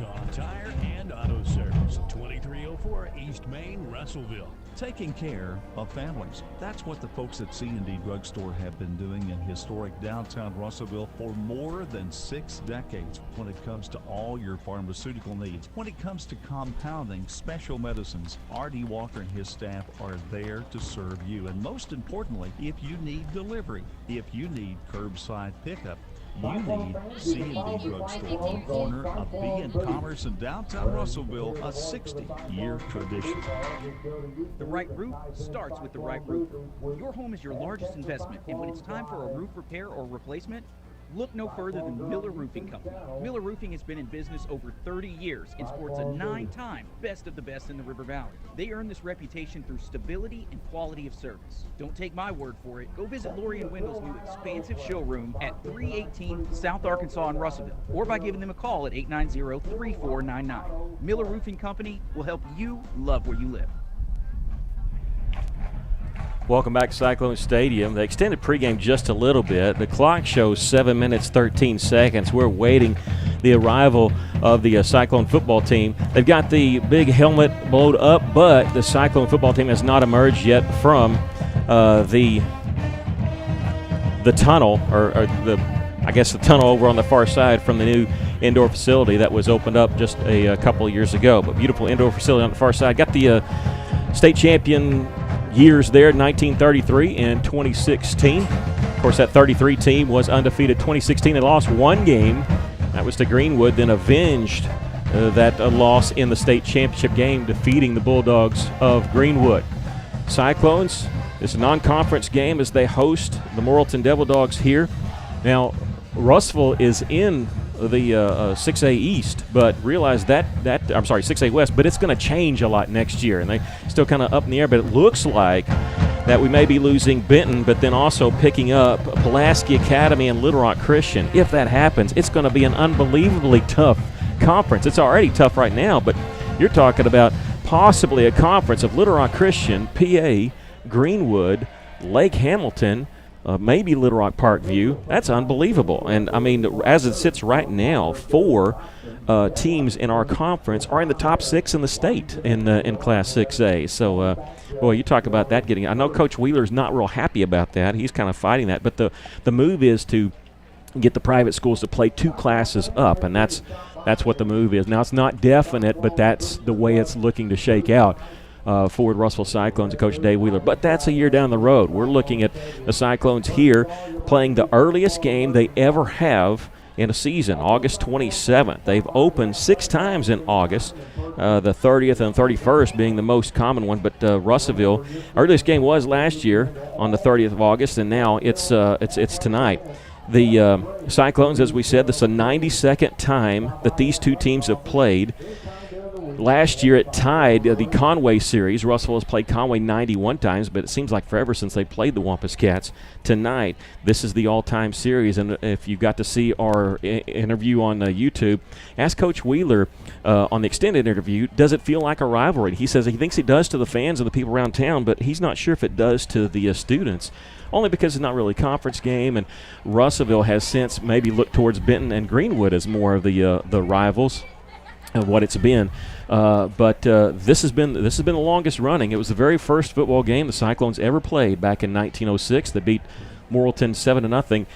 Arkansas Tire and Auto Service, 2304 East Main, Russellville. Taking care of families. That's what the folks at C&D Drugstore have been doing in historic downtown Russellville for more than 6 decades. When it comes to all your pharmaceutical needs, when it comes to compounding, special medicines, R.D. Walker and his staff are there to serve you. And most importantly, if you need delivery, if you need curbside pickup, you need C&D Drugstore on the corner of B and Commerce in downtown Russellville, a 60-year tradition. The right roof starts with the right roofer. Your home is your largest investment, and when it's time for a roof repair or replacement, look no further than Miller Roofing Company. Miller Roofing has been in business over 30 years and sports a 9-time Best of the Best in the River Valley. They earn this reputation through stability and quality of service. Don't take my word for it. Go visit Lori and Wendell's new expansive showroom at 318 South Arkansas in Russellville, or by giving them a call at 890-3499. Miller Roofing Company will help you love where you live. Welcome back to Cyclones Stadium. They extended pregame just a little bit. The clock shows 7 minutes, 13 seconds. We're waiting the arrival of the Cyclone football team. They've got the big helmet blowed up, but the Cyclone football team has not emerged yet from the tunnel, or the tunnel over on the far side from the new indoor facility that was opened up just a couple of years ago. But beautiful indoor facility on the far side. Got the state champion years there, 1933 and 2016. Of course, that 33 team was undefeated. 2016, they lost one game. That was to Greenwood, then avenged that loss in the state championship game, defeating the Bulldogs of Greenwood. Cyclones, it's a non-conference game as they host the Morrilton Devil Dogs here. Now, Russellville is in the 6A East, but realize that 6A West, but it's going to change a lot next year, and they still kind of up in the air, but it looks like that we may be losing Benton, but then also picking up Pulaski Academy and Little Rock Christian. If that happens, it's going to be an unbelievably tough conference. It's already tough right now, but you're talking about possibly a conference of Little Rock Christian, PA, Greenwood, Lake Hamilton, maybe Little Rock Parkview. That's unbelievable. And, I mean, as it sits right now, 4 teams in our conference are in the top 6 in the state in Class 6A. So, boy, you talk about that getting – I know Coach Wheeler's not real happy about that. He's kind of fighting that. But the move is to get the private schools to play 2 classes up, and that's what the move is. Now, it's not definite, but that's the way it's looking to shake out. For the Russellville Cyclones and Coach Dave Wheeler. But that's a year down the road. We're looking at the Cyclones here playing the earliest game they ever have in a season, August 27th. They've opened 6 times in August, the 30th and 31st being the most common one. But Russellville, earliest game was last year on the 30th of August, and now it's tonight. The Cyclones, as we said, this is a 92nd time that these 2 teams have played. Last year it tied the Conway series. Russellville has played Conway 91 times, but it seems like forever since they played the Wampus Cats. Tonight, this is the all-time series, and if you got to see our interview on YouTube, ask Coach Wheeler on the extended interview, does it feel like a rivalry? He says he thinks it does to the fans and the people around town, but he's not sure if it does to the students, only because it's not really a conference game, and Russellville has since maybe looked towards Benton and Greenwood as more of the rivals of what it's been. But this has been the longest running. It was the very first football game the Cyclones ever played back in 1906. They beat Morrilton 7-0.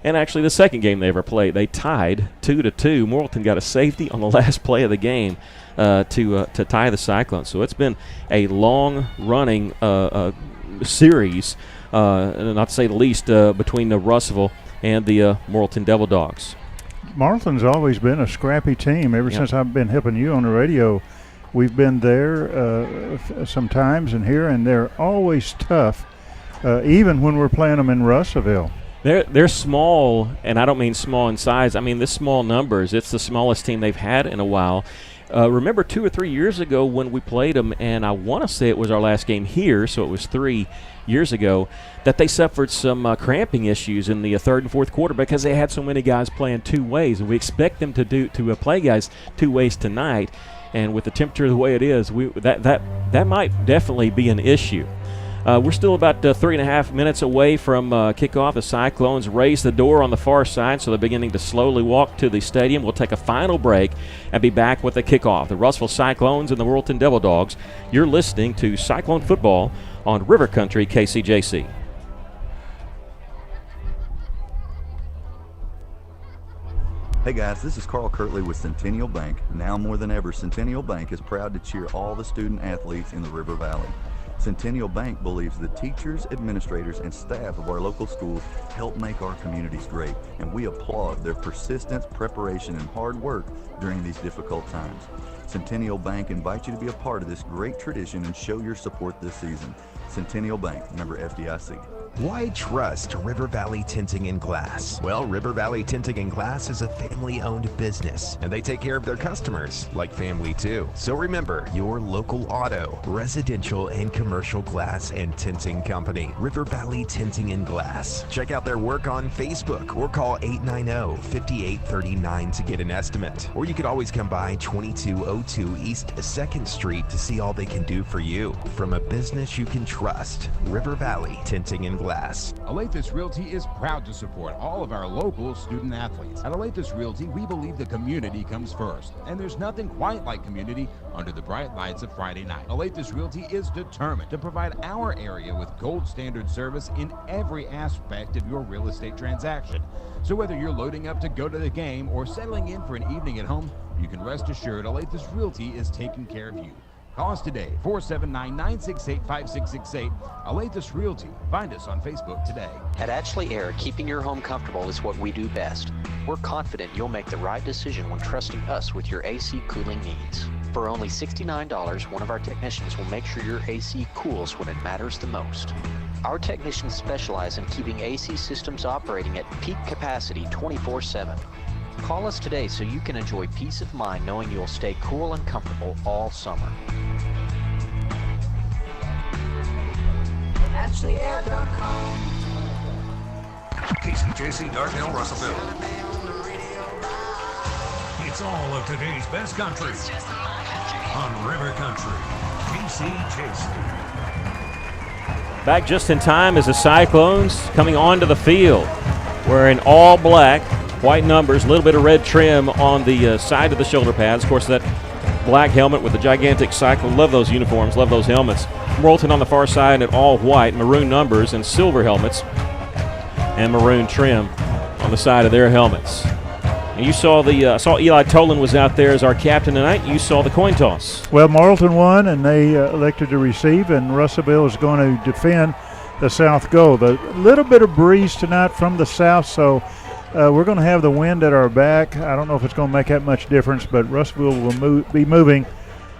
And actually the second game they ever played, they tied 2-2. Morrilton got a safety on the last play of the game to tie the Cyclones. So it's been a long-running series, not to say the least, between the Russellville and the Morrilton Devil Dogs. Morrilton's always been a scrappy team ever since I've been helping you on the radio. We've been there sometimes and here, and they're always tough, even when we're playing them in Russellville. They're small, and I don't mean small in size. I mean the small numbers. It's the smallest team they've had in a while. Remember 2 or 3 years ago when we played them, and I want to say it was our last game here, so it was 3 years ago, that they suffered some cramping issues in the third and fourth quarter because they had so many guys playing 2 ways, and we expect them to play guys 2 ways tonight. And with the temperature the way it is, that might definitely be an issue. We're still about 3.5 minutes away from kickoff. The Cyclones raise the door on the far side, so they're beginning to slowly walk to the stadium. We'll take a final break and be back with the kickoff. The Russellville Cyclones and the Morrilton Devil Dogs. You're listening to Cyclone Football on River Country KCJC. Hey guys, this is Carl Kirtley with Centennial Bank. Now more than ever, Centennial Bank is proud to cheer all the student athletes in the River Valley. Centennial Bank believes the teachers, administrators, and staff of our local schools help make our communities great, and we applaud their persistence, preparation, and hard work during these difficult times. Centennial Bank invites you to be a part of this great tradition and show your support this season. Centennial Bank, member FDIC. Why trust River Valley Tinting and Glass? Well, River Valley Tinting and Glass is a family-owned business, and they take care of their customers like family too. So remember, your local auto, residential, and commercial glass and tinting company, River Valley Tinting and Glass. Check out their work on Facebook or call 890-5839 to get an estimate. Or you could always come by 2202 East 2nd Street to see all they can do for you. From a business you can trust, River Valley Tinting and Glass. Alathus Realty is proud to support all of our local student athletes. At Alathus Realty, we believe the community comes first, and there's nothing quite like community under the bright lights of Friday night. Alathus Realty is determined to provide our area with gold standard service in every aspect of your real estate transaction. So whether you're loading up to go to the game or settling in for an evening at home, you can rest assured Alathus Realty is taking care of you. Call us today, 479-968-5668. Alathus Realty. Find us on Facebook today. At Ashley Air, keeping your home comfortable is what we do best. We're confident you'll make the right decision when trusting us with your AC cooling needs. For only $69, one of our technicians will make sure your AC cools when it matters the most. Our technicians specialize in keeping AC systems operating at peak capacity 24/7. Call us today so you can enjoy peace of mind knowing you'll stay cool and comfortable all summer. AshleyAir.com. KCJC Dartmouth, Russellville. It's all of today's best country on River Country, KCJC. Back just in time as the Cyclones coming onto the field wearing all black, white numbers, a little bit of red trim on the side of the shoulder pads. Of course, that black helmet with the gigantic Cyclone. Love those uniforms, love those helmets. Morrilton on the far side in all white, maroon numbers and silver helmets, and maroon trim on the side of their helmets. And you saw I saw Eli Tolan was out there as our captain tonight. You saw the coin toss. Well, Morrilton won, and they elected to receive, and Russellville is going to defend the south goal. A little bit of breeze tonight from the south, so we're going to have the wind at our back. I don't know if it's going to make that much difference, but Russellville will be moving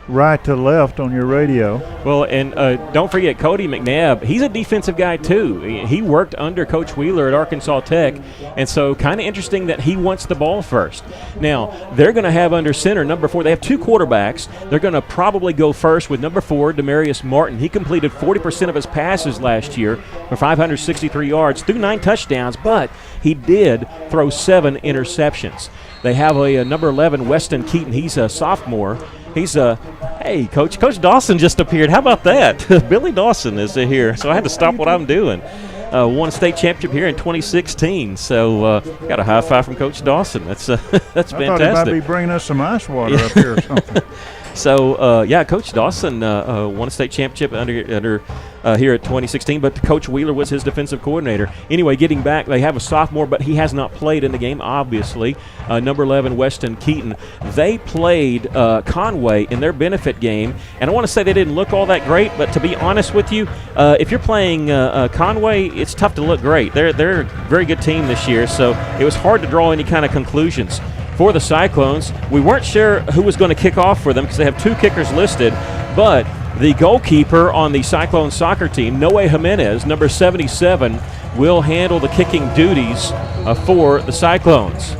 right to left on your radio. Well, and don't forget Cody McNabb. He's a defensive guy too. He worked under Coach Wheeler at Arkansas Tech, and so kind of interesting that he wants the ball first. Now, they're going to have under center number 4. They have 2 quarterbacks. They're going to probably go first with number 4, Demarius Martin. He completed 40% of his passes last year for 563 yards, threw 9 touchdowns, but he did throw 7 interceptions. They have a number 11, Weston Keaton. He's a sophomore. He's hey, Coach Dawson just appeared. How about that? Billy Dawson is here, so I had to stop what I'm doing. Won a state championship here in 2016, so got a high five from Coach Dawson. That's fantastic. I thought he might be bringing us some ice water up here or something. So, yeah, Coach Dawson won a state championship under here at 2016, but Coach Wheeler was his defensive coordinator. Anyway, getting back, they have a sophomore, but he has not played in the game, obviously. Number 11, Weston Keaton. They played Conway in their benefit game, and I want to say they didn't look all that great, but to be honest with you, if you're playing Conway, it's tough to look great. They're a very good team this year, so it was hard to draw any kind of conclusions. For the Cyclones, we weren't sure who was going to kick off for them because they have 2 kickers listed, but the goalkeeper on the Cyclone soccer team, Noe Jimenez, number 77, will handle the kicking duties for the Cyclones.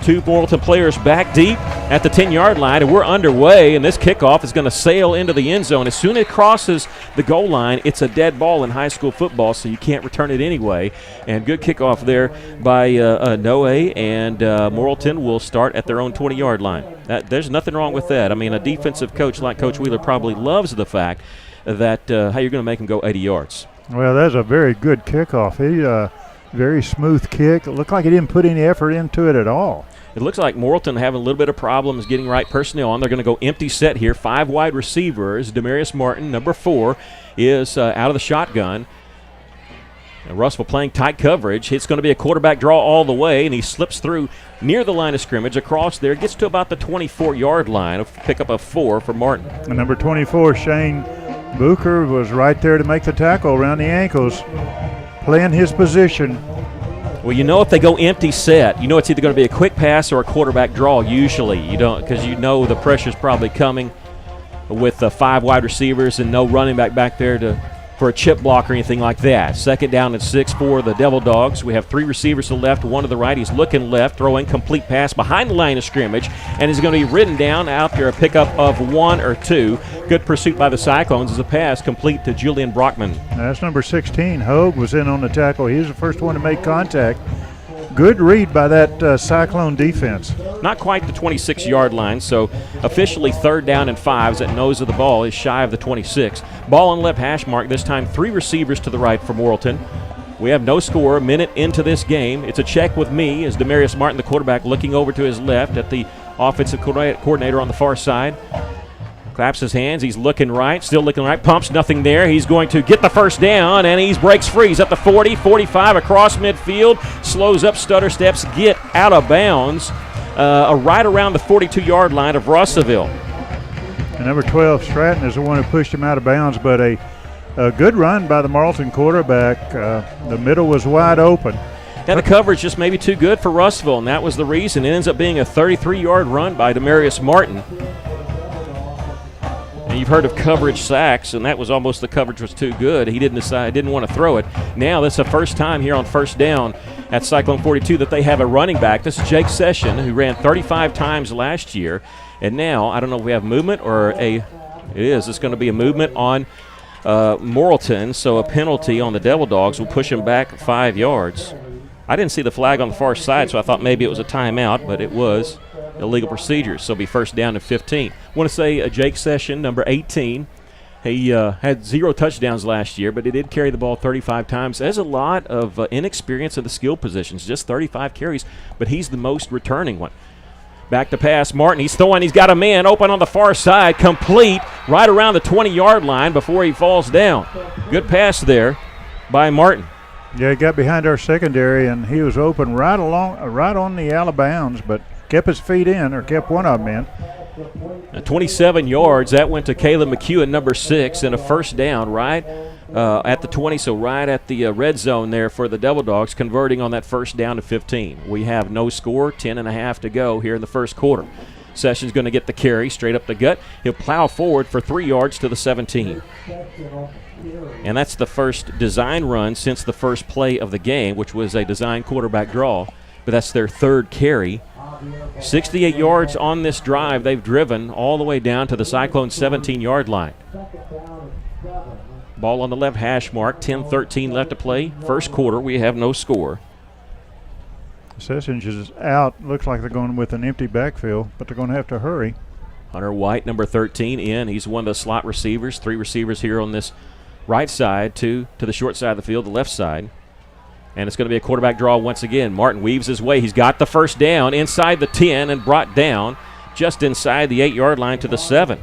2 Morrilton players back deep at the 10-yard line, and we're underway, and this kickoff is going to sail into the end zone. As soon as it crosses the goal line, it's a dead ball in high school football, so you can't return it anyway. And good kickoff there by Noe, and Morrilton will start at their own 20-yard line. There's nothing wrong with that. I mean, a defensive coach like Coach Wheeler probably loves the fact that how you're going to make them go 80 yards. Well, that's a very good kickoff. He very smooth kick. It looked like he didn't put any effort into it at all. It looks like Morrilton having a little bit of problems getting right personnel on. They're going to go empty set here. 5 wide receivers. Demarius Martin, number 4, is out of the shotgun. And Russellville playing tight coverage. It's going to be a quarterback draw all the way, and he slips through near the line of scrimmage across there. Gets to about the 24-yard line. Pick up a 4 for Martin. And number 24, Shane Booker, was right there to make the tackle around the ankles, playing his position. Well, you know if they go empty set, you know it's either going to be a quick pass or a quarterback draw usually. You don't, because you know the pressure's probably coming with 5 wide receivers and no running back there for a chip block or anything like that. 2nd down and 6 for the Devil Dogs. We have 3 receivers to the left, 1 to the right. He's looking left, throwing complete pass behind the line of scrimmage, and is going to be ridden down out there, a pickup of 1 or 2. Good pursuit by the Cyclones as a pass complete to Julian Brockman. That's number 16. Hogue was in on the tackle. He was the first one to make contact. Good read by that Cyclone defense. Not quite the 26-yard line, so officially 3rd down and 5. That nose of the ball is shy of the 26. Ball on left hash mark, this time 3 receivers to the right for Morrilton. We have no score, a minute into this game. It's a check with me as Demarius Martin, the quarterback, looking over to his left at the offensive coordinator on the far side. Claps his hands. He's looking right, still looking right. Pumps, nothing there. He's going to get the first down, and he breaks free. He's at the 40, 45, across midfield. Slows up, stutter steps, get out of bounds right around the 42-yard line of Russellville. And number 12, Stratton, is the one who pushed him out of bounds, but a good run by the Morrilton quarterback. The middle was wide open. Yeah, the coverage just maybe too good for Russellville, and that was the reason. It ends up being a 33-yard run by Demarius Martin. And you've heard of coverage sacks, and that was almost the coverage was too good. He didn't want to throw it. Now this is the first time here on 1st down at Cyclone 42 that they have a running back. This is Jake Session, who ran 35 times last year. And now, I don't know if we have movement or it's going to be a movement on Morrilton, so a penalty on the Devil Dogs will push him back 5 yards. I didn't see the flag on the far side, so I thought maybe it was a timeout, but it was illegal procedures, so it'll be 1st down and 15. I want to say Jake Session, number 18. He had 0 touchdowns last year, but he did carry the ball 35 times. There's a lot of inexperience in the skill positions, just 35 carries, but he's the most returning one. Back to pass, Martin, he's throwing, he's got a man open on the far side, complete, right around the 20-yard line before he falls down. Good pass there by Martin. Yeah, he got behind our secondary, and he was open right on the out of bounds, but kept his feet in, or kept one of them in. 27 yards. That went to Caleb McEwen, number 6, and a 1st down right at the 20, so right at the red zone there for the Devil Dogs, converting on that 1st down to 15. We have no score, 10.5 to go here in the 1st quarter. Sessions going to get the carry straight up the gut. He'll plow forward for 3 yards to the 17. And that's the first design run since the first play of the game, which was a design quarterback draw, but that's their 3rd carry. 68 yards on this drive they've driven all the way down to the Cyclones' 17-yard line. Ball on the left hash mark, 10-13 left to play. 1st quarter, we have no score. Sessions is out. Looks like they're going with an empty backfield, but they're going to have to hurry. Hunter White, number 13, in. He's one of the slot receivers. 3 receivers here on this right side, 2 to the short side of the field, the left side. And it's going to be a quarterback draw once again. Martin weaves his way. He's got the 1st down inside the 10 and brought down just inside the 8-yard line to the 7.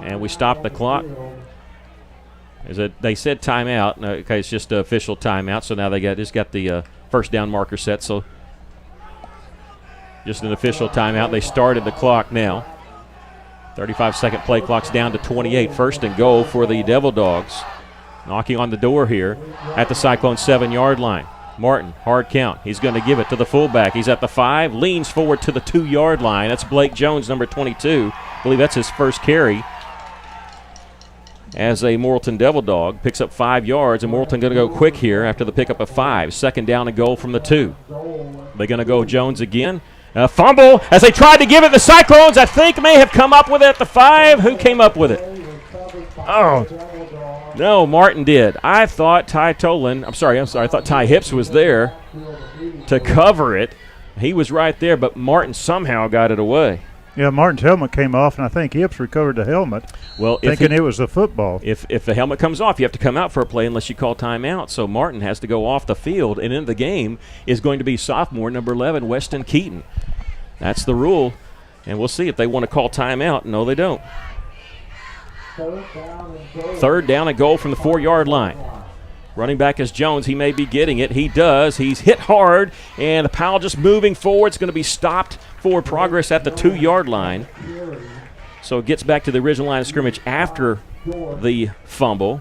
And we stop the clock. They said timeout. No, okay, it's just an official timeout. So now they just got the 1st down marker set. So just an official timeout. They started the clock now. 35-second play clock's down to 28. 1st and goal for the Devil Dogs. Knocking on the door here at the Cyclone 7-yard line. Martin, hard count. He's going to give it to the fullback. He's at the 5, leans forward to the 2-yard line. That's Blake Jones, number 22. I believe that's his 1st carry as a Morrilton Devil Dog. Picks up 5 yards, and Morrilton going to go quick here after the pickup of 5. 2nd down and goal from the 2. They're going to go Jones again. A fumble as they tried to give it. The Cyclones, I think, may have come up with it at the 5. Who came up with it? Oh, no, Martin did. I thought I thought Ty Hips was there to cover it. He was right there, but Martin somehow got it away. Yeah, Martin's helmet came off, and I think Hips recovered the helmet, well, thinking it was a football. If the helmet comes off, you have to come out for a play unless you call timeout. So Martin has to go off the field, and in the game is going to be sophomore, number 11, Weston Keaton. That's the rule, and we'll see if they want to call timeout. No, they don't. Third down and goal from the 4-yard line. Running back is Jones. He may be getting it. He does. He's hit hard, and the pile just moving forward. It's going to be stopped for progress at the 2-yard line. So it gets back to the original line of scrimmage after the fumble.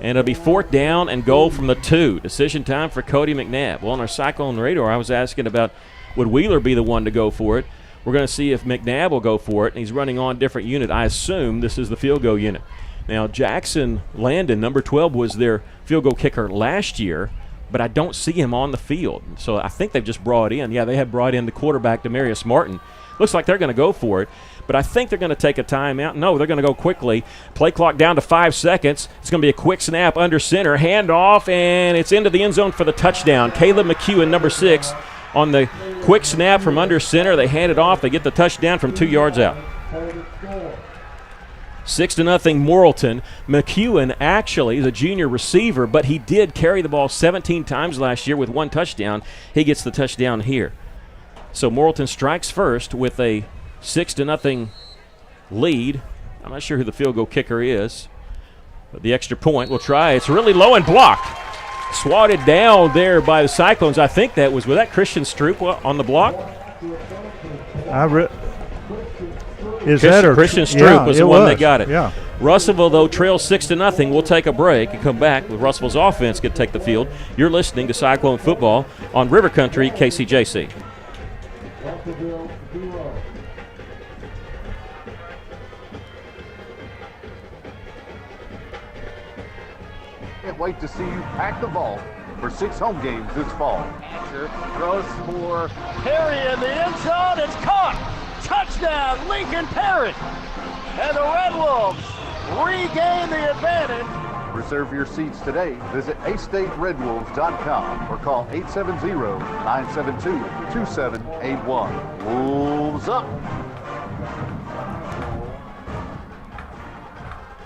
And it'll be 4th down and goal from the 2. Decision time for Cody McNabb. Well, on our Cyclone radar, I was asking about would Wheeler be the one to go for it. We're going to see if McNabb will go for it, and he's running on different unit. I assume this is the field goal unit. Now, Jackson Landon, number 12, was their field goal kicker last year, but I don't see him on the field. So I think they've just brought in. Yeah, they have brought in the quarterback, Demarius Martin. Looks like they're going to go for it, but I think they're going to take a timeout. No, they're going to go quickly. Play clock down to 5 seconds. It's going to be a quick snap under center, handoff, and it's into the end zone for the touchdown. Caleb McEwen, number 6, on the quick snap from under center. They hand it off. They get the touchdown from 2 yards out. 6-0 Morrilton. McEwen actually is a junior receiver, but he did carry the ball 17 times last year with 1 touchdown. He gets the touchdown here. So Morrilton strikes first with a 6-0 lead. I'm not sure who the field goal kicker is, but the extra point we'll try. It's really low and blocked. Swatted down there by the Cyclones. I think that was that Christian Stroop on the block? Christian Stroop was the one that got it. Yeah. Russellville, though, trails 6-0. We'll take a break and come back with Russellville's offense get to take the field. You're listening to Cyclone Football on River Country, KCJC. Can't wait to see you pack the vault for 6 home games this fall. Answer throws for Perry in the end zone. It's caught. Touchdown, Lincoln Perry. And the Red Wolves regain the advantage. Reserve your seats today. Visit AStateRedWolves.com or call 870-972-2781. Wolves up.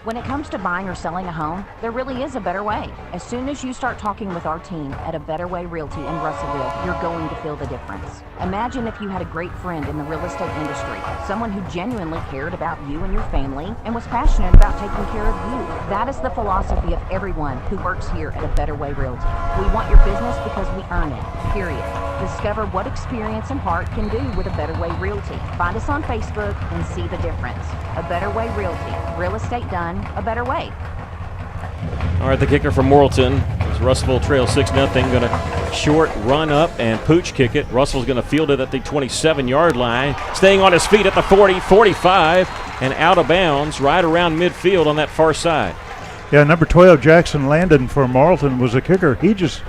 When it comes to buying or selling a home, there really is a better way. As soon as you start talking with our team at A Better Way Realty in Russellville, you're going to feel the difference. Imagine if you had a great friend in the real estate industry, someone who genuinely cared about you and your family and was passionate about taking care of you. That is the philosophy of everyone who works here at A Better Way Realty. We want your business because we earn it, period. Discover what experience and heart can do with A Better Way Realty. Find us on Facebook and see the difference. A Better Way Realty. Real estate done a better way. All right, the kicker from Morrilton is Russellville trails 6-0. Going to short run up and pooch kick it. Russell's going to field it at the 27-yard line. Staying on his feet at the 40, 45, and out of bounds right around midfield on that far side. Yeah, number 12, Jackson Landon for Morrilton was a kicker. He just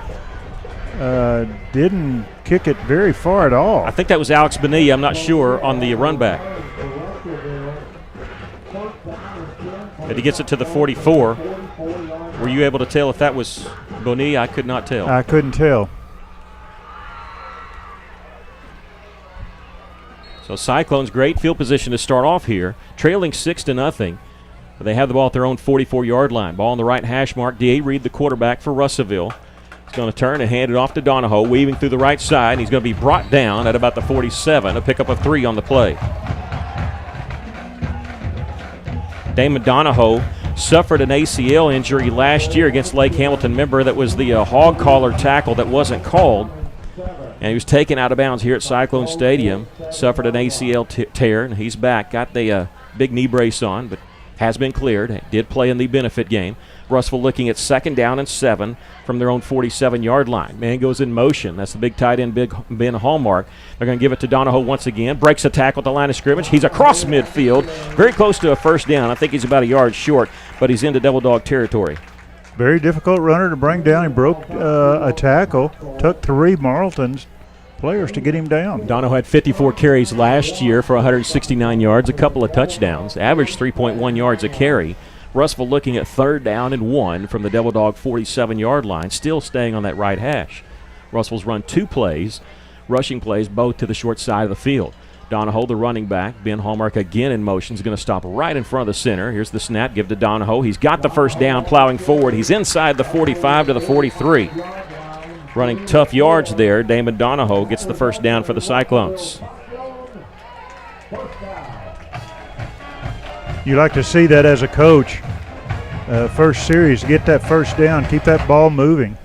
didn't kick it very far at all. I think that was Alex Bonilla, I'm not sure, on the run back. But he gets it to the 44. Were you able to tell if that was Bonilla? I could not tell. I couldn't tell. So Cyclones, great field position to start off here, trailing 6-0. But they have the ball at their own 44-yard line. Ball on the right hash mark. D.A. Reed, the quarterback for Russellville. He's going to turn and hand it off to Donahoe, weaving through the right side. And he's going to be brought down at about the 47, a pickup of 3 on the play. Damon Donahoe suffered an ACL injury last year against Lake Hamilton. Remember, that was the hog collar tackle that wasn't called. And he was taken out of bounds here at Cyclone Stadium. Suffered an ACL tear, and he's back. Got the big knee brace on, but has been cleared. Did play in the benefit game. Russellville looking at 2nd down and 7 from their own 47-yard line. Man goes in motion. That's the big tight end, Big Ben Hallmark. They're going to give it to Donahoe once again. Breaks a tackle at the line of scrimmage. He's across midfield. Very close to a 1st down. I think he's about a yard short, but he's into double dog territory. Very difficult runner to bring down. He broke a tackle. Took 3 Morrilton's players to get him down. Donahoe had 54 carries last year for 169 yards, a couple of touchdowns, averaged 3.1 yards a carry. Russellville looking at 3rd down and 1 from the Devil Dog 47-yard line, still staying on that right hash. Russellville's run 2 plays, rushing plays, both to the short side of the field. Donahoe, the running back. Ben Hallmark again in motion. He's going to stop right in front of the center. Here's the snap. Give to Donahoe. He's got the first down, plowing forward. He's inside the 45 to the 43. Running tough yards there. Damon Donahoe gets the first down for the Cyclones. You like to see that as a coach. First series, get that first down, keep that ball moving.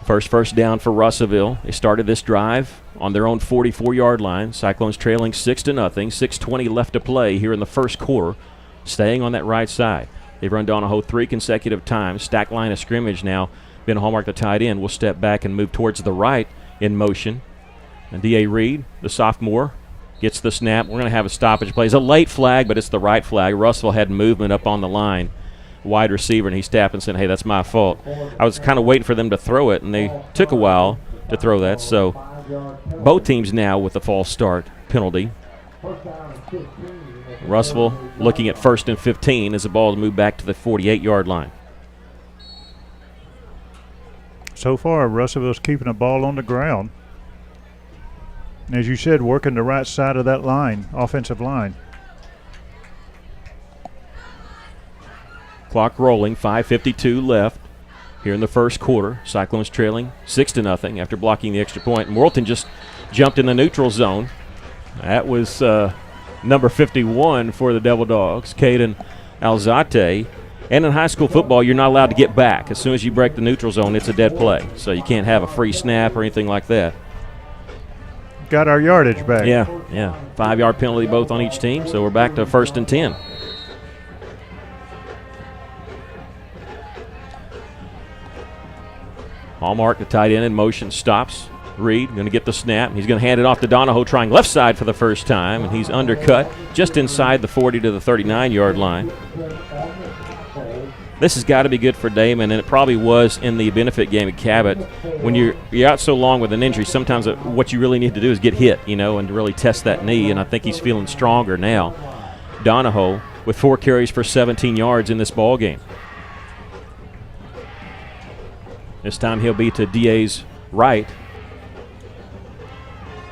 First down for Russellville. They started this drive on their own 44-yard line. Cyclones trailing 6-0. 6:20 left to play here in the first quarter. Staying on that right side. They've run Donahoe 3 consecutive times. Stack line of scrimmage now. Ben Hallmark, the tight end, will step back and move towards the right in motion. And D.A. Reed, the sophomore, gets the snap. We're going to have a stoppage play. It's a late flag, but it's the right flag. Russellville had movement up on the line. Wide receiver, and he stepped and said, hey, that's my fault. I was kind of waiting for them to throw it, and they took a while to throw that. So both teams now with the false start penalty. Russellville looking at 1st and 15 as the ball is moved back to the 48-yard line. So far, Russellville's keeping the ball on the ground. And as you said, working the right side of that line, offensive line. Clock rolling, 5:52 left here in the first quarter. Cyclones trailing 6-0 after blocking the extra point. Morrilton just jumped in the neutral zone. That was number 51 for the Devil Dogs, Caden Alzate. And in high school football, you're not allowed to get back. As soon as you break the neutral zone, it's a dead play. So you can't have a free snap or anything like that. Got our yardage back. Yeah. 5-yard penalty both on each team, so we're back to 1st and 10. Hallmark, the tight end in motion, stops. Reed going to get the snap. He's going to hand it off to Donahoe, trying left side for the first time, and he's undercut just inside the 40 to the 39-yard line. This has got to be good for Damon, and it probably was in the benefit game at Cabot. When you're out so long with an injury, sometimes what you really need to do is get hit, and really test that knee, and I think he's feeling stronger now. Donahoe with 4 carries for 17 yards in this ball game. This time he'll be to DA's right.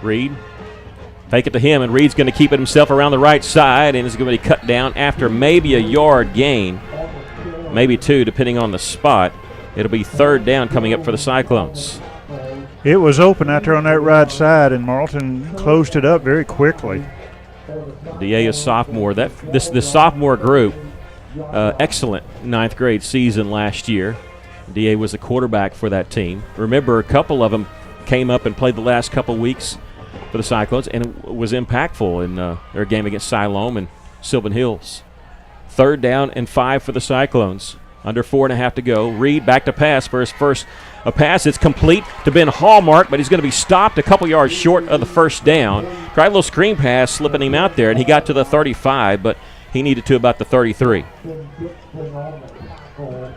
Reed, take it to him, and Reed's going to keep it himself around the right side, and is going to be cut down after maybe a yard gain, maybe 2, depending on the spot. It'll be 3rd down coming up for the Cyclones. It was open out there on that right side, and Morrilton closed it up very quickly. DA is sophomore. This sophomore group, excellent 9th grade season last year. DA was the quarterback for that team. Remember, a couple of them came up and played the last couple weeks for the Cyclones, and it was impactful in their game against Siloam and Sylvan Hills. 3rd down and 5 for the Cyclones. Under 4.5 to go. Reed back to pass for his first pass. It's complete to Ben Hallmark, but he's going to be stopped a couple yards short of the first down. Tried a little screen pass, slipping him out there, and he got to the 35, but he needed to about the 33.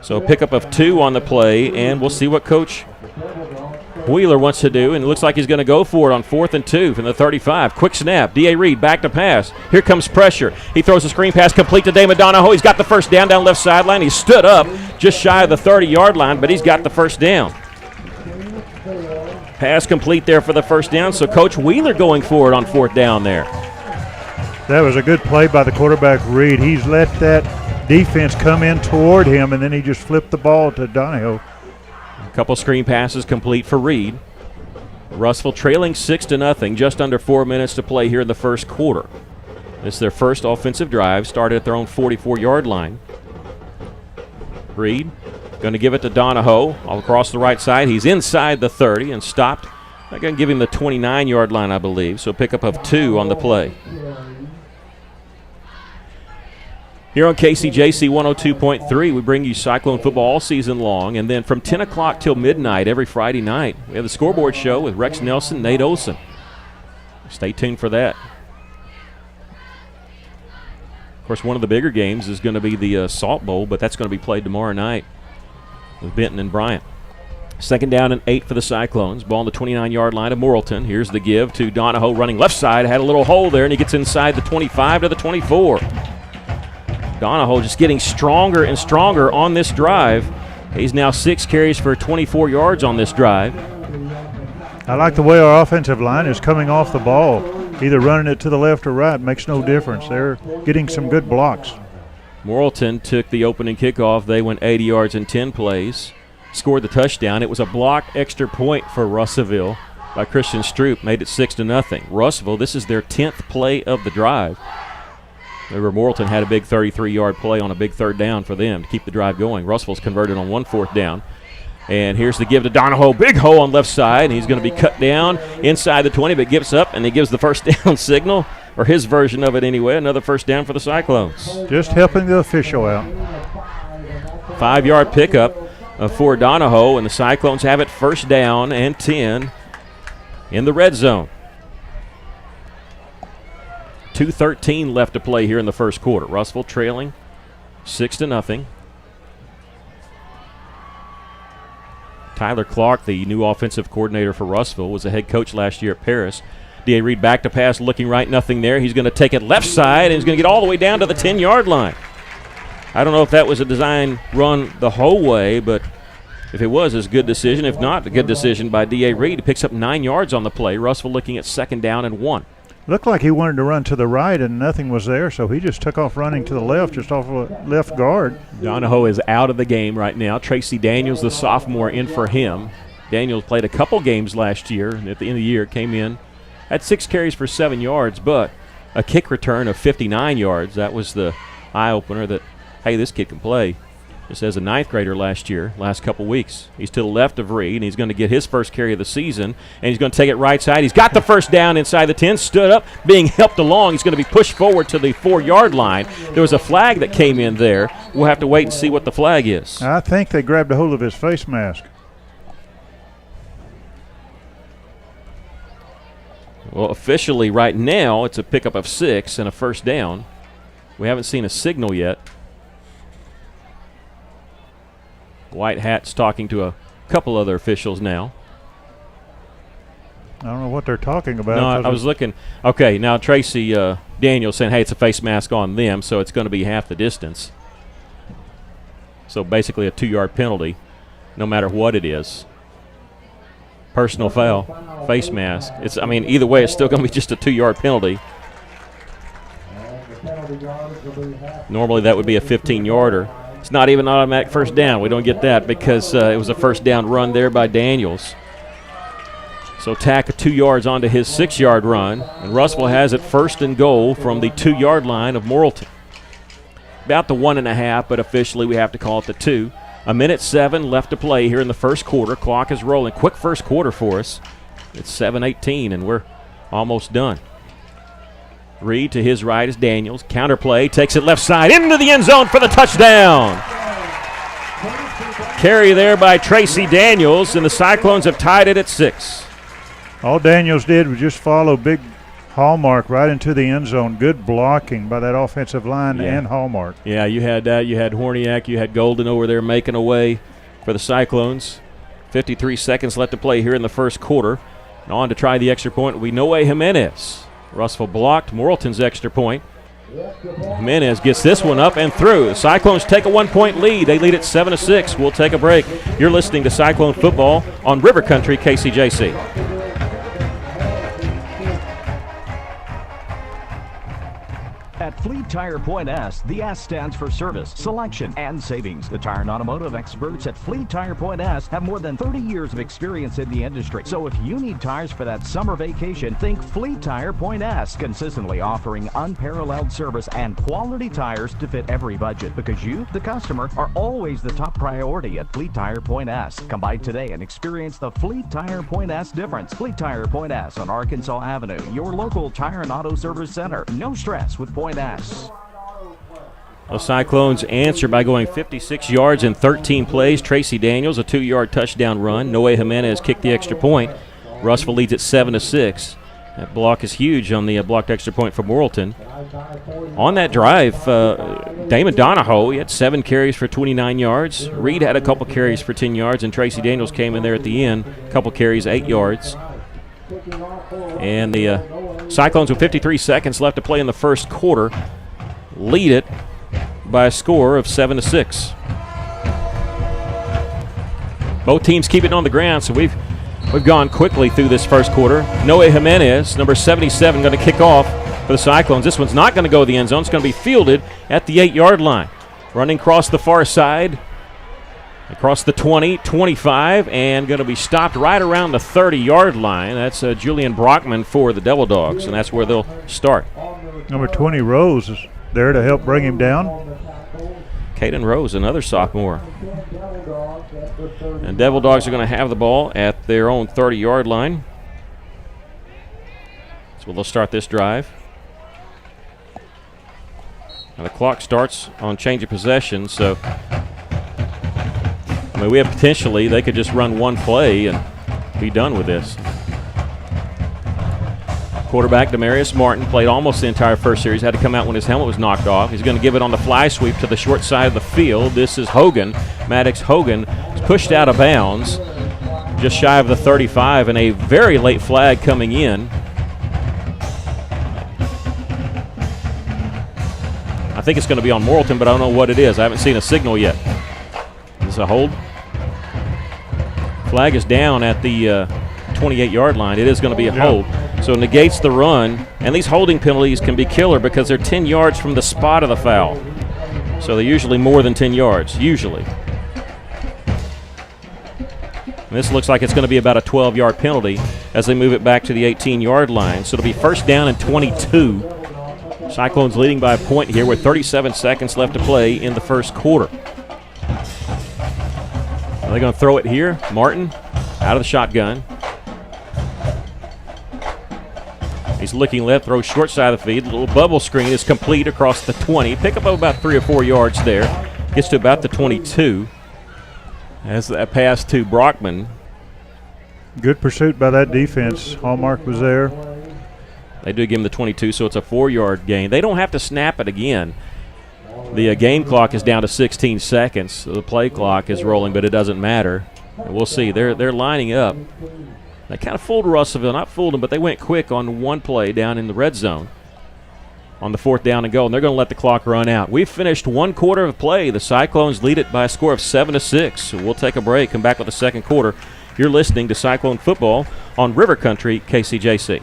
So a pickup of 2 on the play, and we'll see what Coach Wheeler wants to do, and it looks like he's going to go for it on 4th and 2 from the 35. Quick snap. D.A. Reed back to pass. Here comes pressure. He throws a screen pass complete to Damon Donahoe. He's got the first down left sideline. He stood up just shy of the 30-yard line, but he's got the first down. Pass complete there for the first down, so Coach Wheeler going for it on 4th down there. That was a good play by the quarterback, Reed. He's let that defense come in toward him, and then he just flipped the ball to Donahoe. A couple screen passes complete for Reed. Russellville trailing 6-0, just under 4 minutes to play here in the first quarter. This is their first offensive drive, started at their own 44-yard line. Reed going to give it to Donahoe all across the right side. He's inside the 30 and stopped. They're going to give him the 29-yard line, I believe, so a pickup of 2 on the play. Here on KCJC 102.3, we bring you Cyclone football all season long, and then from 10 o'clock till midnight every Friday night, we have the Scoreboard Show with Rex Nelson, Nate Olson. Stay tuned for that. Of course, one of the bigger games is going to be the Salt Bowl, but that's going to be played tomorrow night with Benton and Bryant. 2nd down and 8 for the Cyclones. Ball on the 29-yard line of Morrilton. Here's the give to Donahoe running left side. Had a little hole there, and he gets inside the 25 to the 24. Donahoe just getting stronger and stronger on this drive. He's now 6 carries for 24 yards on this drive. I like the way our offensive line is coming off the ball, either running it to the left or right. Makes no difference. They're getting some good blocks. Morrilton took the opening kickoff. They went 80 yards in 10 plays, scored the touchdown. It was a blocked extra point for Russellville by Christian Stroop, made it 6-0. Russellville, this is their 10th play of the drive. Remember, Morrilton had a big 33-yard play on a big third down for them to keep the drive going. Russellville's converted on 1 4th down. And here's the give to Donahoe. Big hole on left side, and he's going to be cut down inside the 20, but gives up, and he gives the first down signal, or his version of it anyway. Another first down for the Cyclones. Just helping the official out. 5-yard pickup for Donahoe, and the Cyclones have it first down and 10 in the red zone. 2:13 left to play here in the first quarter. Russellville trailing 6-0. Tyler Clark, the new offensive coordinator for Russellville, was the head coach last year at Paris. D.A. Reed back to pass, looking right, nothing there. He's going to take it left side, and he's going to get all the way down to the 10-yard line. I don't know if that was a design run the whole way, but if it was, it's a good decision. If not, a good decision by D.A. Reed. He picks up 9 yards on the play. Russellville looking at 2nd down and 1. Looked like he wanted to run to the right and nothing was there, so he just took off running to the left, just off of left guard. Donahoe is out of the game right now. Tracy Daniels, the sophomore, in for him. Daniels played a couple games last year, and at the end of the year came in, had 6 carries for 7 yards, but a kick return of 59 yards. That was the eye-opener that, hey, this kid can play. Just as a 9th grader last couple weeks. He's to the left of Reed, and he's going to get his first carry of the season, and he's going to take it right side. He's got the first down inside the 10, stood up, being helped along. He's going to be pushed forward to the 4-yard line. There was a flag that came in there. We'll have to wait and see what the flag is. I think they grabbed a hold of his face mask. Well, officially right now, it's a pickup of 6 and a first down. We haven't seen a signal yet. White Hat's talking to a couple other officials now. I don't know what they're talking about. No, I was looking. Okay, now Tracy Daniels saying, hey, it's a face mask on them, so it's going to be half the distance. So basically a 2-yard penalty, no matter what it is. Personal foul, face mask. Either way, it's still going to be just a 2-yard penalty. Normally that would be a 15-yarder. It's not even an automatic first down. We don't get that because it was a first down run there by Daniels. So tack 2 yards onto his 6-yard run, and Russellville has it 1st and goal from the 2-yard line of Morrilton. About the 1.5, but officially we have to call it the 2. 1:07 left to play here in the first quarter. Clock is rolling. Quick first quarter for us. It's 7:18, and we're almost done. Reed to his right is Daniels. Counter play, takes it left side into the end zone for the touchdown. Carry there by Tracy Daniels, and the Cyclones have tied it at 6. All Daniels did was just follow big Hallmark right into the end zone. Good blocking by that offensive line and Hallmark. Yeah, you had that. You had Horniak. You had Golden over there making a way for the Cyclones. 53 seconds left to play here in the first quarter. And on to try the extra point will be Noe Jimenez. Russellville blocked Morrilton's extra point. Jimenez gets this one up and through. The Cyclones take a 1-point lead. They lead at 7-6. We'll take a break. You're listening to Cyclone Football on River Country KCJC. At Fleet Tire Point S, the S stands for service, selection, and savings. The tire and automotive experts at Fleet Tire Point S have more than 30 years of experience in the industry. So if you need tires for that summer vacation, think Fleet Tire Point S, consistently offering unparalleled service and quality tires to fit every budget. Because you, the customer, are always the top priority at Fleet Tire Point S. Come by today and experience the Fleet Tire Point S difference. Fleet Tire Point S on Arkansas Avenue, your local tire and auto service center. No stress with Point S. The Cyclones answer by going 56 yards in 13 plays. Tracy Daniels, a 2-yard touchdown run. Noe Jimenez kicked the extra point. Russellville leads at 7-6. That block is huge on the blocked extra point for Morrilton. On that drive, Damon Donahoe, he had 7 carries for 29 yards. Reed had a couple carries for 10 yards, and Tracy Daniels came in there at the end, a couple carries, 8 yards. And the Cyclones with 53 seconds left to play in the first quarter lead it by a score of 7-6. Both teams keep it on the ground, so we've We've gone quickly through this first quarter. Noe Jimenez, number 77, going to kick off for the Cyclones. This one's not going to go to the end zone. It's going to be fielded at the 8-yard line. Running across the far side, across the 20, 25, and going to be stopped right around the 30-yard line. That's Julian Brockman for the Devil Dogs, and that's where they'll start. Number 20, Rose, is there to help bring him down. Caden Rose, another sophomore. And Devil Dogs are going to have the ball at their own 30-yard line. So they'll start this drive. Now the clock starts on change of possession, so I mean, we have potentially, they could just run one play and be done with this. Quarterback Demarius Martin played almost the entire first series, had to come out when his helmet was knocked off. He's going to give it on the fly sweep to the short side of the field. This is Hogan. Maddox Hogan is pushed out of bounds just shy of the 35, and a very late flag coming in. I think it's going to be on Morrilton, but I don't know what it is. I haven't seen a signal yet. Is this a hold? Flag is down at the 28-yard line. It is going to be a hold. So it negates the run, and these holding penalties can be killer because they're 10 yards from the spot of the foul. So they're usually more than 10 yards, usually. And this looks like it's going to be about a 12-yard penalty as they move it back to the 18-yard line. So it'll be first down and 22. Cyclones leading by a point here with 37 seconds left to play in the first quarter. Are they going to throw it here? Martin out of the shotgun. He's looking left, throws short side of the field. The little bubble screen is complete across the 20. Pick up about 3 or 4 yards there. Gets to about the 22. As that pass to Brockman. Good pursuit by that defense. Hallmark was there. They do give him the 22, so it's a 4-yard gain. They don't have to snap it again. The game clock is down to 16 seconds. So the play clock is rolling, but it doesn't matter. And we'll see. They're lining up. They kind of fooled Russellville. Not fooled them, but they went quick on one play down in the red zone on the 4th down and goal, and they're going to let the clock run out. We've finished one quarter of play. The Cyclones lead it by a score of 7-6. So we'll take a break, come back with the second quarter. You're listening to Cyclone Football on River Country, KCJC.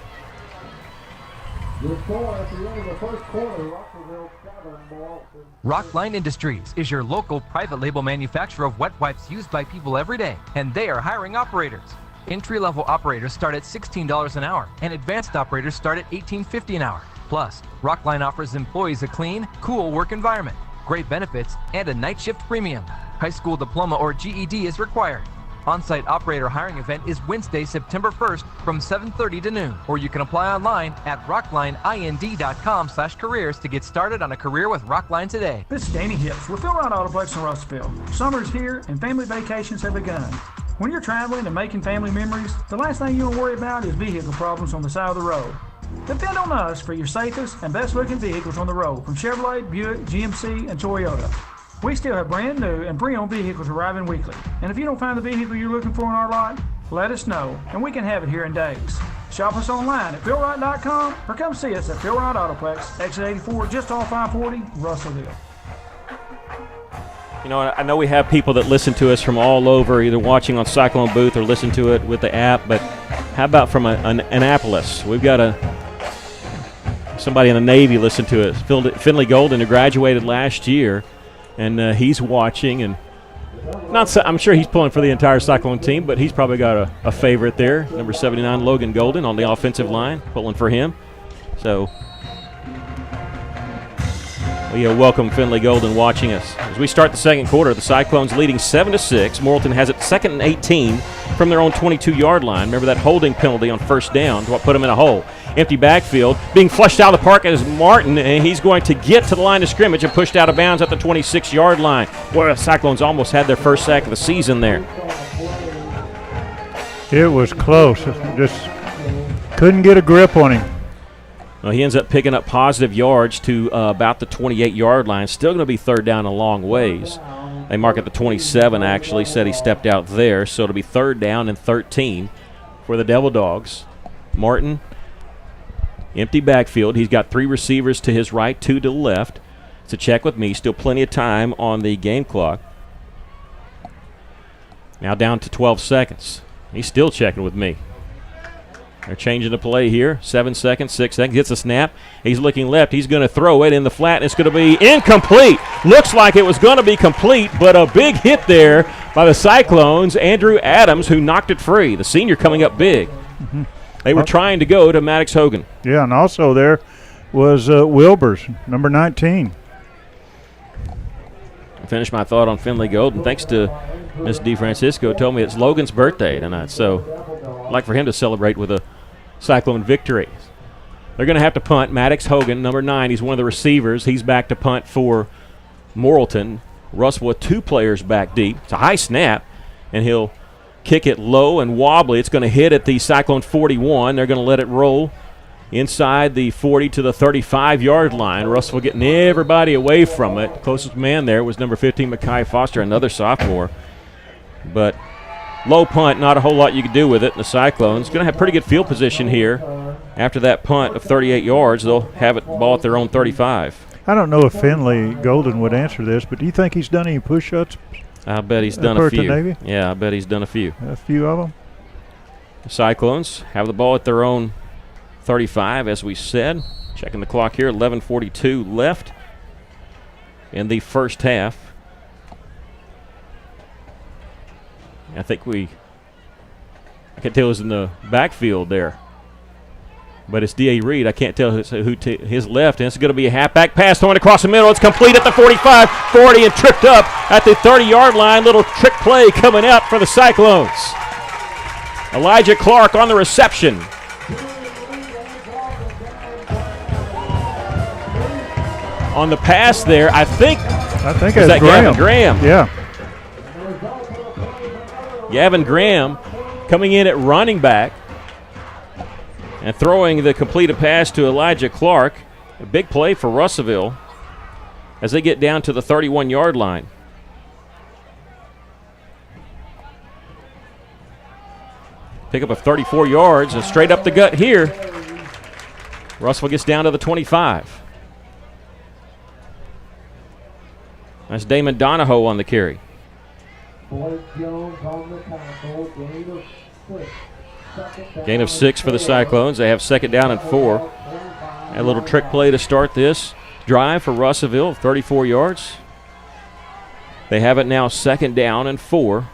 Rockline Industries is your local private label manufacturer of wet wipes used by people every day, and they are hiring operators. Entry-level operators start at $16 an hour, and advanced operators start at $18.50 an hour. Plus, Rockline offers employees a clean, cool work environment, great benefits, and a night shift premium. High school diploma or GED is required. On-site operator hiring event is Wednesday, September 1st from 7:30 to noon, or you can apply online at rocklineind.com/careers to get started on a career with Rockline today. This is Danny Hips with Phil Wright Autoplex in Russellville. Summer's here and family vacations have begun. When you're traveling and making family memories, the last thing you want to worry about is vehicle problems on the side of the road. Depend on us for your safest and best looking vehicles on the road from Chevrolet, Buick, GMC, and Toyota. We still have brand new and pre-owned vehicles arriving weekly. And if you don't find the vehicle you're looking for in our lot, let us know and we can have it here in days. Shop us online at philwright.com or come see us at Phil Wright Autoplex, exit 84, just off 540, Russellville. You know, I know we have people that listen to us from all over, either watching on Cyclone Booth or listen to it with the app, but how about from Annapolis? We've got somebody in the Navy listen to us. Finley Golden, who graduated last year, and he's watching. And I'm sure he's pulling for the entire Cyclone team, but he's probably got a favorite there. Number 79, Logan Golden, on the offensive line, pulling for him. So we welcome Finley Golden watching us. As we start the second quarter, the Cyclones leading 7-6. Morrilton has it 2nd and 18 from their own 22-yard line. Remember that holding penalty on first down to what put them in a hole. Empty backfield. Being flushed out of the park is Martin, and he's going to get to the line of scrimmage and pushed out of bounds at the 26-yard line. Boy, the Cyclones almost had their first sack of the season there. It was close. Just couldn't get a grip on him. Well, he ends up picking up positive yards to about the 28-yard line. Still going to be third down a long ways. They mark at the 27, actually. Said he stepped out there. So it'll be third down and 13 for the Devil Dogs. Martin, empty backfield. He's got 3 receivers to his right, 2 to the left. It's a check with me. Still plenty of time on the game clock. Now down to 12 seconds. He's still checking with me. They're changing the play here. 7 seconds, 6 seconds. Gets a snap. He's looking left. He's going to throw it in the flat, and it's going to be incomplete. Looks like it was going to be complete, but a big hit there by the Cyclones. Andrew Adams, who knocked it free. The senior coming up big. Mm-hmm. They were trying to go to Maddox Hogan. Yeah, and also there was Wilbers, number 19. I finished my thought on Finley Golden. Thanks to Miss DeFrancisco, told me it's Logan's birthday tonight, so I'd like for him to celebrate with a Cyclone victory. They're going to have to punt. Maddox Hogan, number 9, he's one of the receivers. He's back to punt for Morrilton. Russell with 2 players back deep. It's a high snap, and he'll kick it low and wobbly. It's going to hit at the Cyclone 41. They're going to let it roll inside the 40 to the 35-yard line. Russellville getting everybody away from it. Closest man there was number 15, Mekhi Foster, another sophomore. But low punt, not a whole lot you can do with it. And the Cyclones going to have pretty good field position here. After that punt of 38 yards, they'll have it ball at their own 35. I don't know if Finley Golden would answer this, but do you think he's done any push-ups? I bet he's done a few. Navy? Yeah, I bet he's done a few. A few of them? The Cyclones have the ball at their own 35, as we said. Checking the clock here, 11:42 left in the first half. I think I can tell it was in the backfield there. But it's D.A. Reed. I can't tell his left. And it's going to be a halfback pass thrown across the middle. It's complete at the 45, 40, and tripped up at the 30-yard line. Little trick play coming out for the Cyclones. Elijah Clark on the reception. On the pass there, I think it's that Graham. Gavin Graham. Yeah. Gavin Graham coming in at running back and throwing the completed pass to Elijah Clark. A big play for Russellville as they get down to the 31-yard line. Pick up of 34 yards and straight up the gut here. Russellville gets down to the 25. That's Damon Donahoe on the carry. Gain of 6 for the Cyclones. They have second down and 4. A little trick play to start this drive for Russellville, 34 yards. They have it now second down and 4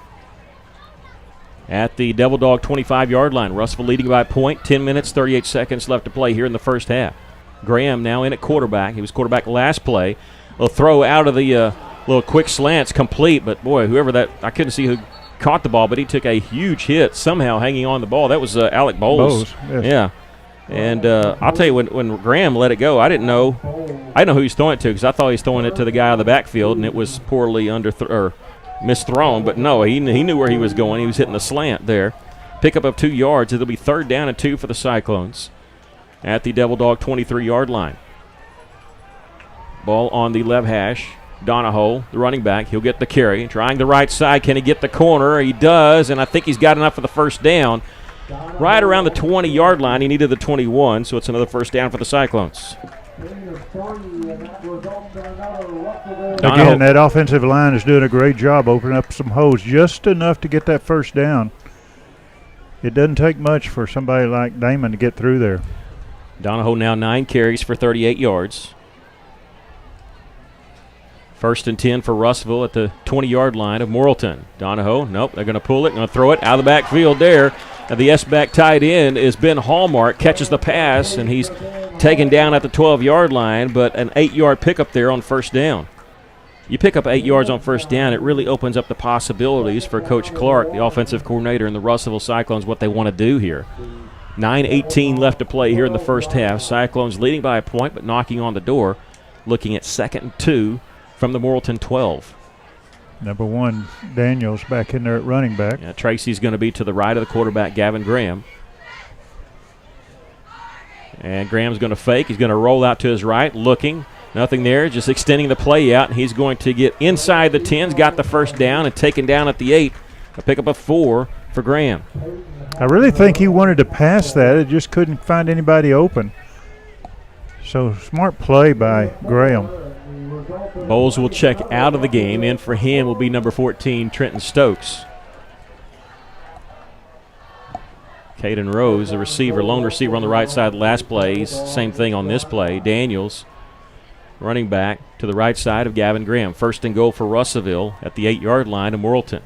at the Devil Dog 25-yard line. Russellville leading by a point. 10 minutes, 38 seconds left to play here in the first half. Graham now in at quarterback. He was quarterback last play. They'll throw out of the little quick slants complete, but boy, whoever that, I couldn't see who caught the ball, but he took a huge hit somehow hanging on the ball. That was Alec Bowles. Yes. Yeah. And I'll tell you, when Graham let it go, I didn't know who he was throwing it to, because I thought he was throwing it to the guy on the backfield, and it was poorly misthrown. But no, he knew where he was going. He was hitting the slant there. Pickup of 2 yards. It'll be third down and 2 for the Cyclones at the Devil Dog 23-yard line. Ball on the left hash. Donahoe, the running back, he'll get the carry. Trying the right side. Can he get the corner? He does, and I think he's got enough for the first down. Right around the 20-yard line. He needed the 21, so it's another first down for the Cyclones. Again, that offensive line is doing a great job opening up some holes, just enough to get that first down. It doesn't take much for somebody like Damon to get through there. Donahoe now 9 carries for 38 yards. First and 10 for Russellville at the 20-yard line of Morrilton. Donahoe, nope, they're going to pull it, going to throw it out of the backfield there. And the S-back tight end is Ben Hallmark, catches the pass, and he's taken down at the 12-yard line, but an 8-yard pickup there on first down. You pick up 8 yards on first down, it really opens up the possibilities for Coach Clark, the offensive coordinator, and the Russellville Cyclones, what they want to do here. 9:18 left to play here in the first half. Cyclones leading by a point, but knocking on the door, looking at second and 2 from the Morrilton 12. Number 1, Daniels back in there at running back. Yeah, Tracy's going to be to the right of the quarterback, Gavin Graham. And Graham's going to fake. He's going to roll out to his right, looking. Nothing there, just extending the play out. And he's going to get inside the 10s, got the first down, and taken down at the 8. A pickup of 4 for Graham. I really think he wanted to pass that. It just couldn't find anybody open. So smart play by Graham. Bowles will check out of the game. In for him will be number 14, Trenton Stokes. Caden Rose, the receiver, lone receiver on the right side last play. Same thing on this play. Daniels, running back to the right side of Gavin Graham. First and goal for Russellville at the 8-yard line of Morrilton.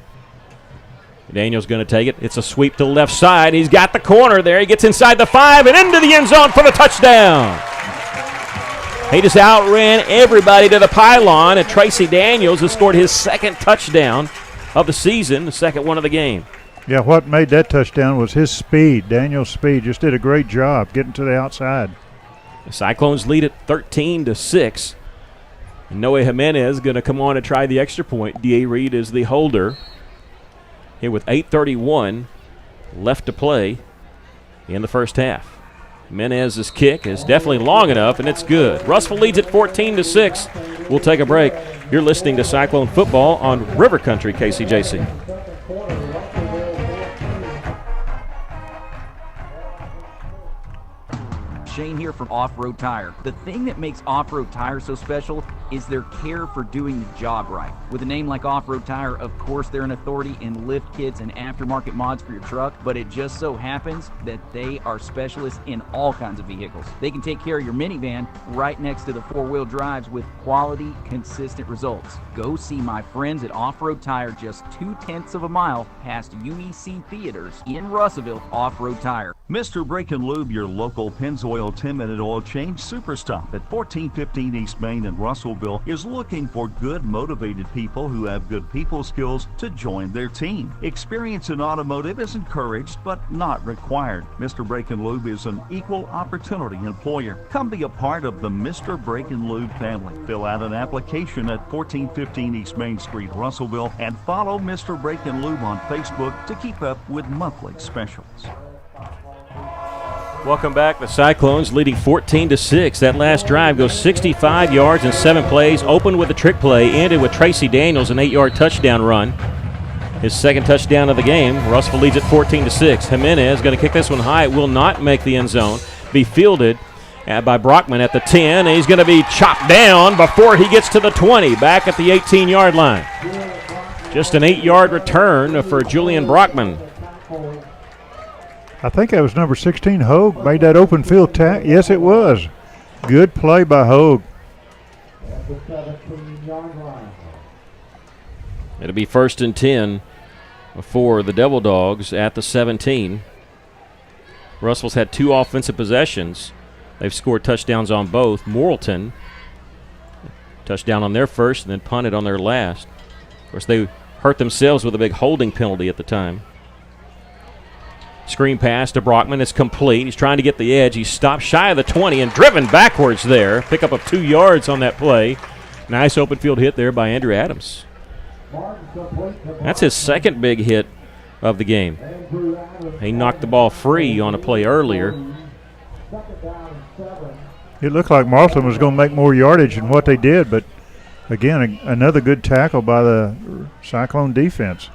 Daniels going to take it. It's a sweep to the left side. He's got the corner there. He gets inside the 5 and into the end zone for the touchdown. He just outran everybody to the pylon, and Tracy Daniels has scored his second touchdown of the season, the second one of the game. Yeah, what made that touchdown was his speed. Daniel's speed just did a great job getting to the outside. The Cyclones lead it 13-6. And Noe Jimenez going to come on and try the extra point. D.A. Reed is the holder. Here with 8:31 left to play in the first half. Jimenez's kick is definitely long enough, and it's good. Russellville leads it 14-6. We'll take a break. You're listening to Cyclone Football on River Country KCJC. Shane here from Off-Road Tire. The thing that makes Off-Road Tire so special is their care for doing the job right. With a name like Off-Road Tire, of course they're an authority in lift kits and aftermarket mods for your truck, but it just so happens that they are specialists in all kinds of vehicles. They can take care of your minivan right next to the four-wheel drives with quality, consistent results. Go see my friends at Off-Road Tire just 0.2 of a mile past UEC Theaters in Russellville. Off-Road Tire. Mr. Brake and Lube, your local Pennzoil 10-minute oil change super stop at 1415 East Main in Russellville, is looking for good, motivated people who have good people skills to join their team. Experience in automotive is encouraged but not required. Mr. Brake and Lube is an equal opportunity employer. Come be a part of the Mr. Brake and Lube family. Fill out an application at 1415 East Main Street, Russellville, and follow Mr. Brake and Lube on Facebook to keep up with monthly specials. Welcome back. The Cyclones leading 14-6. That last drive goes 65 yards in 7 plays. Opened with a trick play, ended with Tracy Daniels, an 8-yard touchdown run. His second touchdown of the game. Russellville leads at 14-6. Jimenez going to kick this one high. It will not make the end zone. Be fielded by Brockman at the 10. And he's going to be chopped down before he gets to the 20. Back at the 18-yard line. Just an 8-yard return for Julian Brockman. I think that was number 16, Hogue, made that open field tack. Yes, it was. Good play by Hogue. It'll be 1st and 10 for the Devil Dogs at the 17. Russell's had 2 offensive possessions. They've scored touchdowns on both. Morrilton, touchdown on their first and then punted on their last. Of course, they hurt themselves with a big holding penalty at the time. Screen pass to Brockman. It's complete. He's trying to get the edge. He's stopped shy of the 20 and driven backwards there. Pickup of 2 yards on that play. Nice open field hit there by Andrew Adams. That's his second big hit of the game. He knocked the ball free on a play earlier. It looked like Morrilton was going to make more yardage than what they did, but again, another good tackle by the Cyclone defense.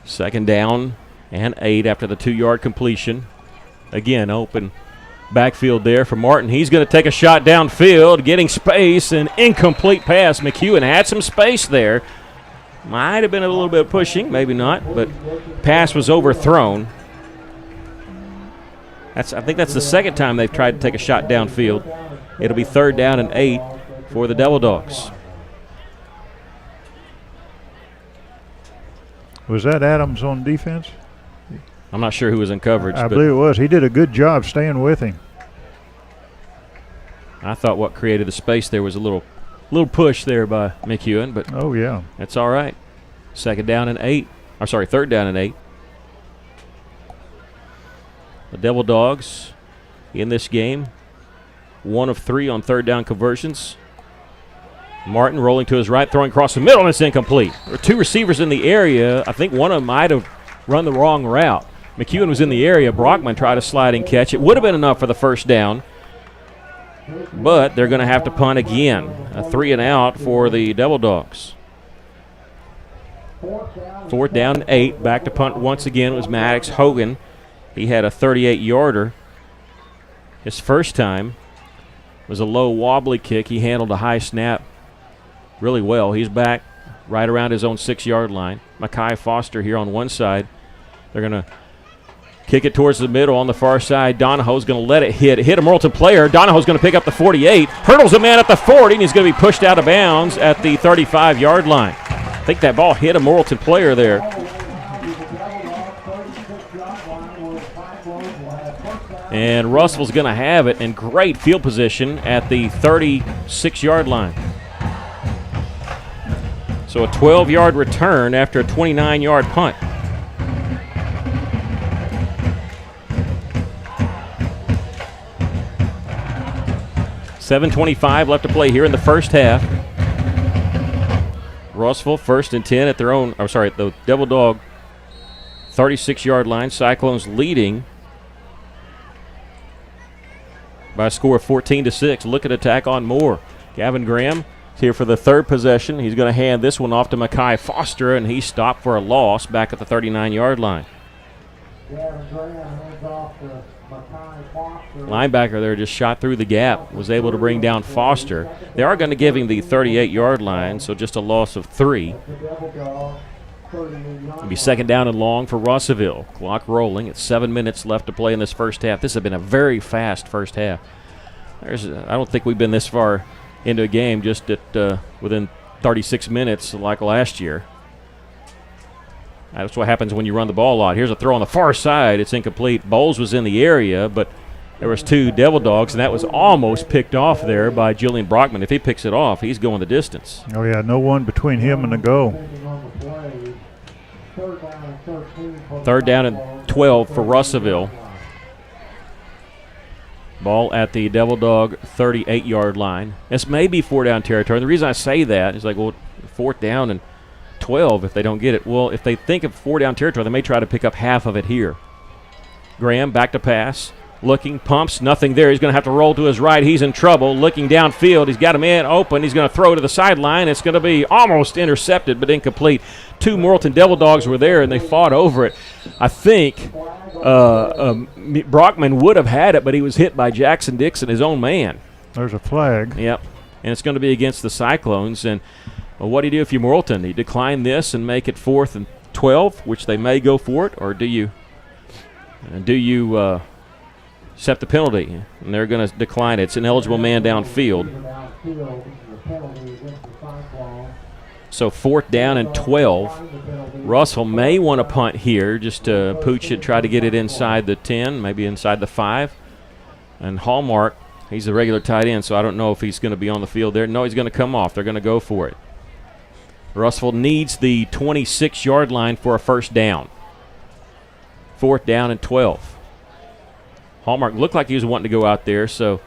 Second down and 8 after the 2-yard completion. Again, open backfield there for Martin. He's going to take a shot downfield, getting space, an incomplete pass. McEwen had some space there. Might have been a little bit of pushing, maybe not, but pass was overthrown. I think that's the second time they've tried to take a shot downfield. It'll be 3rd down and 8 for the Devil Dogs. Was that Adams on defense? I'm not sure who was in coverage. I believe it was. He did a good job staying with him. I thought what created the space there was a little push there by McEwen, but oh yeah, that's all right. 3rd down and 8. The Devil Dogs in this game, 1 of 3 on 3rd down conversions. Martin rolling to his right, throwing across the middle, and it's incomplete. There are 2 receivers in the area. I think one of them might have run the wrong route. McEwen was in the area. Brockman tried a sliding catch. It would have been enough for the 1st down, but they're going to have to punt again. A 3 and out for the Devil Dogs. 4th down and 8. Back to punt once again was Maddox Hogan. He had a 38-yarder. His first time was a low wobbly kick. He handled a high snap really well. He's back right around his own 6-yard line. Mekhi Foster here on one side. They're going to kick it towards the middle on the far side. Donahoe's going to let it hit a Morrilton player. Donahoe's going to pick up the 48, hurdles a man at the 40, and he's going to be pushed out of bounds at the 35-yard line. I think that ball hit a Morrilton player there. And Russell's going to have it in great field position at the 36-yard line. So a 12-yard return after a 29-yard punt. $7:25 left to play here in the first half. Russellville 1st and 10 at their own, at the Devil Dog 36-yard line. Cyclones leading by a score of 14-6. Look at attack on Moore. Gavin Graham is here for the third possession. He's going to hand this one off to Mekhi Foster, and he stopped for a loss back at the 39-yard line. Gavin Graham hands off to Mekhi Foster. Linebacker there just shot through the gap, was able to bring down Foster. They are going to give him the 38-yard line, so just a loss of 3. It'll be second down and long for Russellville. Clock rolling. It's 7 minutes left to play in this first half. This has been a very fast first half. I don't think we've been this far into a game just at within 36 minutes like last year. That's what happens when you run the ball a lot. Here's a throw on the far side. It's incomplete. Bowles was in the area, but there was 2 Devil Dogs, and that was almost picked off there by Julian Brockman. If he picks it off, he's going the distance. Oh, yeah, no one between him and the goal. Third down and 12 for Russellville. Ball at the Devil Dog 38-yard line. This may be 4-down territory. The reason I say that is 4th down and 12 if they don't get it. Well, if they think of 4-down territory, they may try to pick up half of it here. Graham back to pass. Looking, pumps, nothing there. He's going to have to roll to his right. He's in trouble. Looking downfield. He's got a man open. He's going to throw to the sideline. It's going to be almost intercepted, but incomplete. 2 Morrilton Devil Dogs were there, and they fought over it. I think Brockman would have had it, but he was hit by Jackson Dixon, his own man. There's a flag. Yep, and it's going to be against the Cyclones. And what do you do if you're Morrilton? Do you decline this and make it 4th and 12, which they may go for it, or do you accept the penalty? And they're going to decline it. It's an eligible man downfield. So 4th down and 12. Russell may want to punt here just to pooch it, try to get it inside the 10, maybe inside the 5. And Hallmark, he's a regular tight end, so I don't know if he's going to be on the field there. No, he's going to come off. They're going to go for it. Russellville needs the 26-yard line for a first down. 4th down and 12. Hallmark looked like he was wanting to go out there, so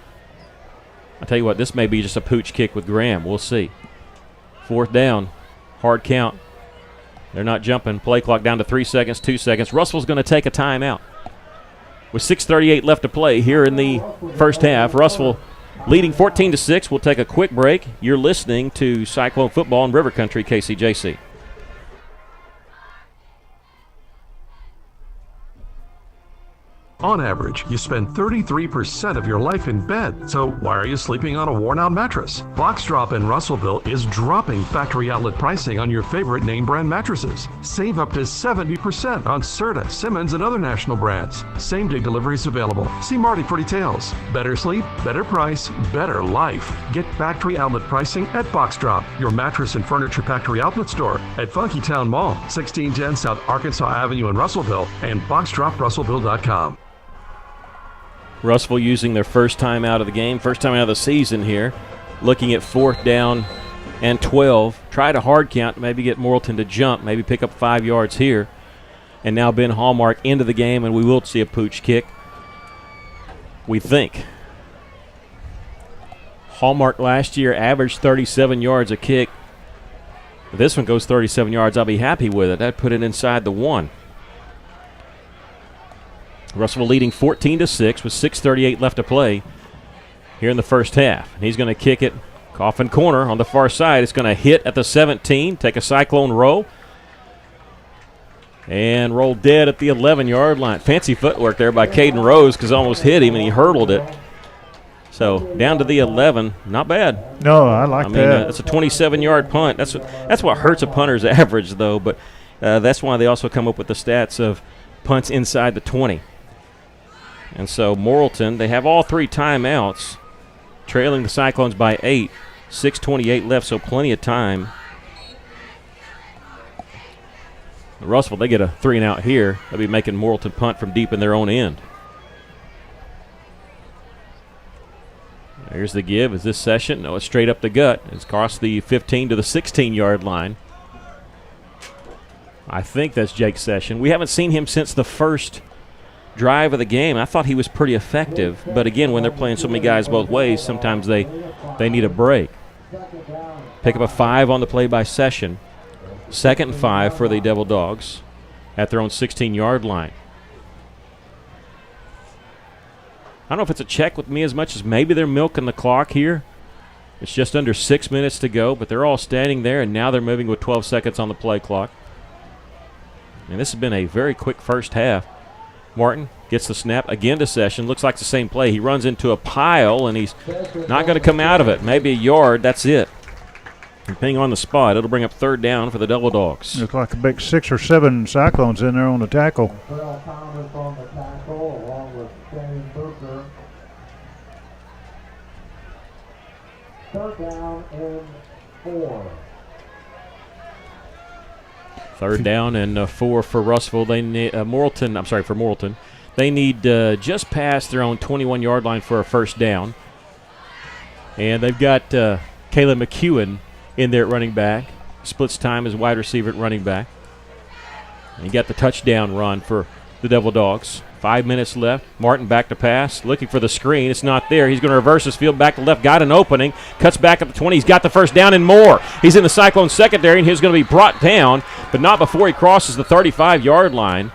I'll tell you what, this may be just a pooch kick with Graham. We'll see. 4th down, hard count. They're not jumping. Play clock down to 3 seconds, 2 seconds. Russell's going to take a timeout. With 6:38 left to play here in the first half, Russellville leading 14-6. We'll take a quick break. You're listening to Cyclone Football in River Country, KCJC. On average, you spend 33% of your life in bed, so why are you sleeping on a worn-out mattress? Box Drop in Russellville is dropping factory outlet pricing on your favorite name brand mattresses. Save up to 70% on Serta, Simmons, and other national brands. Same-day deliveries available. See Marty for details. Better sleep, better price, better life. Get factory outlet pricing at Box Drop, your mattress and furniture factory outlet store at Funky Town Mall, 1610 South Arkansas Avenue in Russellville, and boxdroprussellville.com. Russellville using their first time out of the game, first time out of the season here. Looking at 4th down and 12. Try to hard count, maybe get Morrilton to jump, maybe pick up 5 yards here. And now Ben Hallmark into the game, and we will see a pooch kick, we think. Hallmark last year averaged 37 yards a kick. If this one goes 37 yards, I'll be happy with it. That'd put it inside the 1. Russellville leading 14-6 with 6:38 left to play here in the first half. And he's going to kick it, coffin corner on the far side. It's going to hit at the 17, take a Cyclone roll, and roll dead at the 11-yard line. Fancy footwork there by Caden Rose because almost hit him and he hurdled it. So down to the 11, not bad. No, I like that. It's a 27-yard punt. That's what hurts a punter's average, though. But that's why they also come up with the stats of punts inside the 20. And so Morrilton, they have all 3 timeouts, trailing the Cyclones by 8. 6:28 left, so plenty of time. Russellville, they get a 3-and-out here. They'll be making Morrilton punt from deep in their own end. Here's the give. Is this Session? No, it's straight up the gut. It's crossed the 15 to the 16-yard line. I think that's Jake Session. We haven't seen him since the first drive of the game. I thought he was pretty effective. But, again, when they're playing so many guys both ways, sometimes they need a break. Pick up a 5 on the play by Session. 2nd and 5 for the Devil Dogs at their own 16-yard line. I don't know if it's a check with me as much as maybe they're milking the clock here. It's just under 6 minutes to go, but they're all standing there, and now they're moving with 12 seconds on the play clock. And this has been a very quick first half. Martin gets the snap again to Session. Looks like the same play. He runs into a pile, and he's not going to come out of it. Maybe a yard. That's it. Depending on the spot, it'll bring up 3rd down for the Devil Dogs. Looks like a big 6 or 7 Cyclones in there on the tackle. Third down and 4. 3rd down and 4 for Russellville. They need Morrilton. They need just past their own 21-yard line for a first down. And they've got Caleb McEwen in there at running back. Splits time as wide receiver at running back. And he got the touchdown run for the Devil Dogs. 5 minutes left. Martin back to pass. Looking for the screen. It's not there. He's going to reverse his field back to left. Got an opening. Cuts back at the 20. He's got the first down and more. He's in the Cyclone secondary, and he's going to be brought down, but not before he crosses the 35-yard line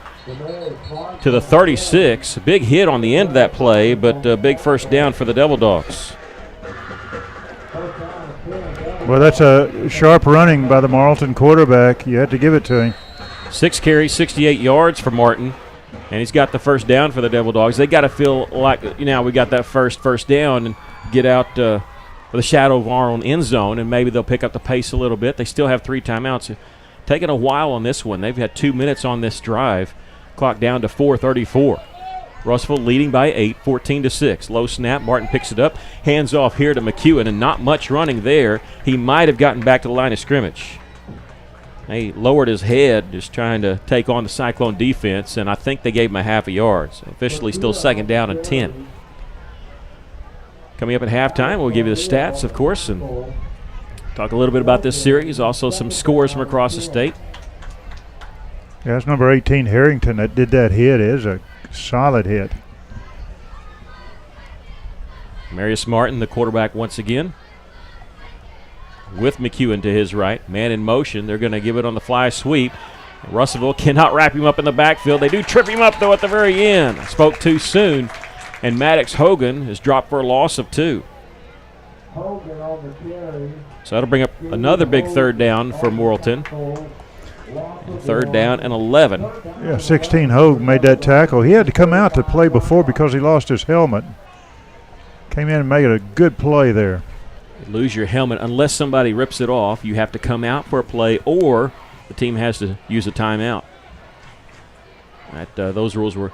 to the 36. Big hit on the end of that play, but a big first down for the Devil Dogs. Well, that's a sharp running by the Morrilton quarterback. You had to give it to him. 6 carries, 68 yards for Martin, and he's got the first down for the Devil Dogs. They got to feel like, we got that first down and get out with the shadow of our own end zone, and maybe they'll pick up the pace a little bit. They still have 3 timeouts. Taking a while on this one. They've had 2 minutes on this drive. Clock down to 4:34. Russellville leading by 8, 14-6. Low snap. Martin picks it up. Hands off here to McEwen, and not much running there. He might have gotten back to the line of scrimmage. He lowered his head just trying to take on the Cyclone defense, and I think they gave him a half a yard. So officially still 2nd down and 10. Coming up at halftime, we'll give you the stats, of course, and talk a little bit about this series. Also some scores from across the state. Yeah, that's number 18, Harrington, that did that hit. It is a solid hit. Marius Martin, the quarterback once again, with McEwen to his right. Man in motion. They're going to give it on the fly sweep. Russellville cannot wrap him up in the backfield. They do trip him up, though, at the very end. I spoke too soon, and Maddox Hogan is dropped for a loss of 2. So that'll bring up another big 3rd down for Morrilton. 3rd down and 11. Yeah, 16 Hogue made that tackle. He had to come out to play before because he lost his helmet. Came in and made a good play there. You lose your helmet unless somebody rips it off. You have to come out for a play, or the team has to use a timeout. Those rules were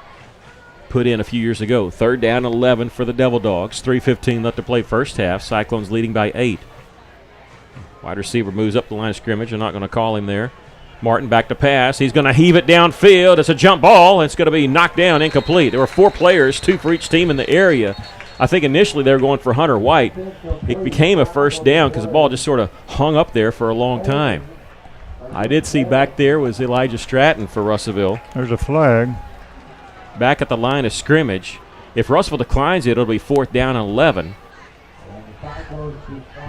put in a few years ago. 3rd down and 11 for the Devil Dogs. 3:15 left to play first half. Cyclones leading by 8. Wide receiver moves up the line of scrimmage. They're not going to call him there. Martin back to pass. He's going to heave it downfield. It's a jump ball. It's going to be knocked down, incomplete. There were 4 players, 2 for each team in the area. I think initially they were going for Hunter White. It became a first down because the ball just sort of hung up there for a long time. I did see back there was Elijah Stratton for Russellville. There's a flag. Back at the line of scrimmage. If Russellville declines it, it'll be 4th down and 11.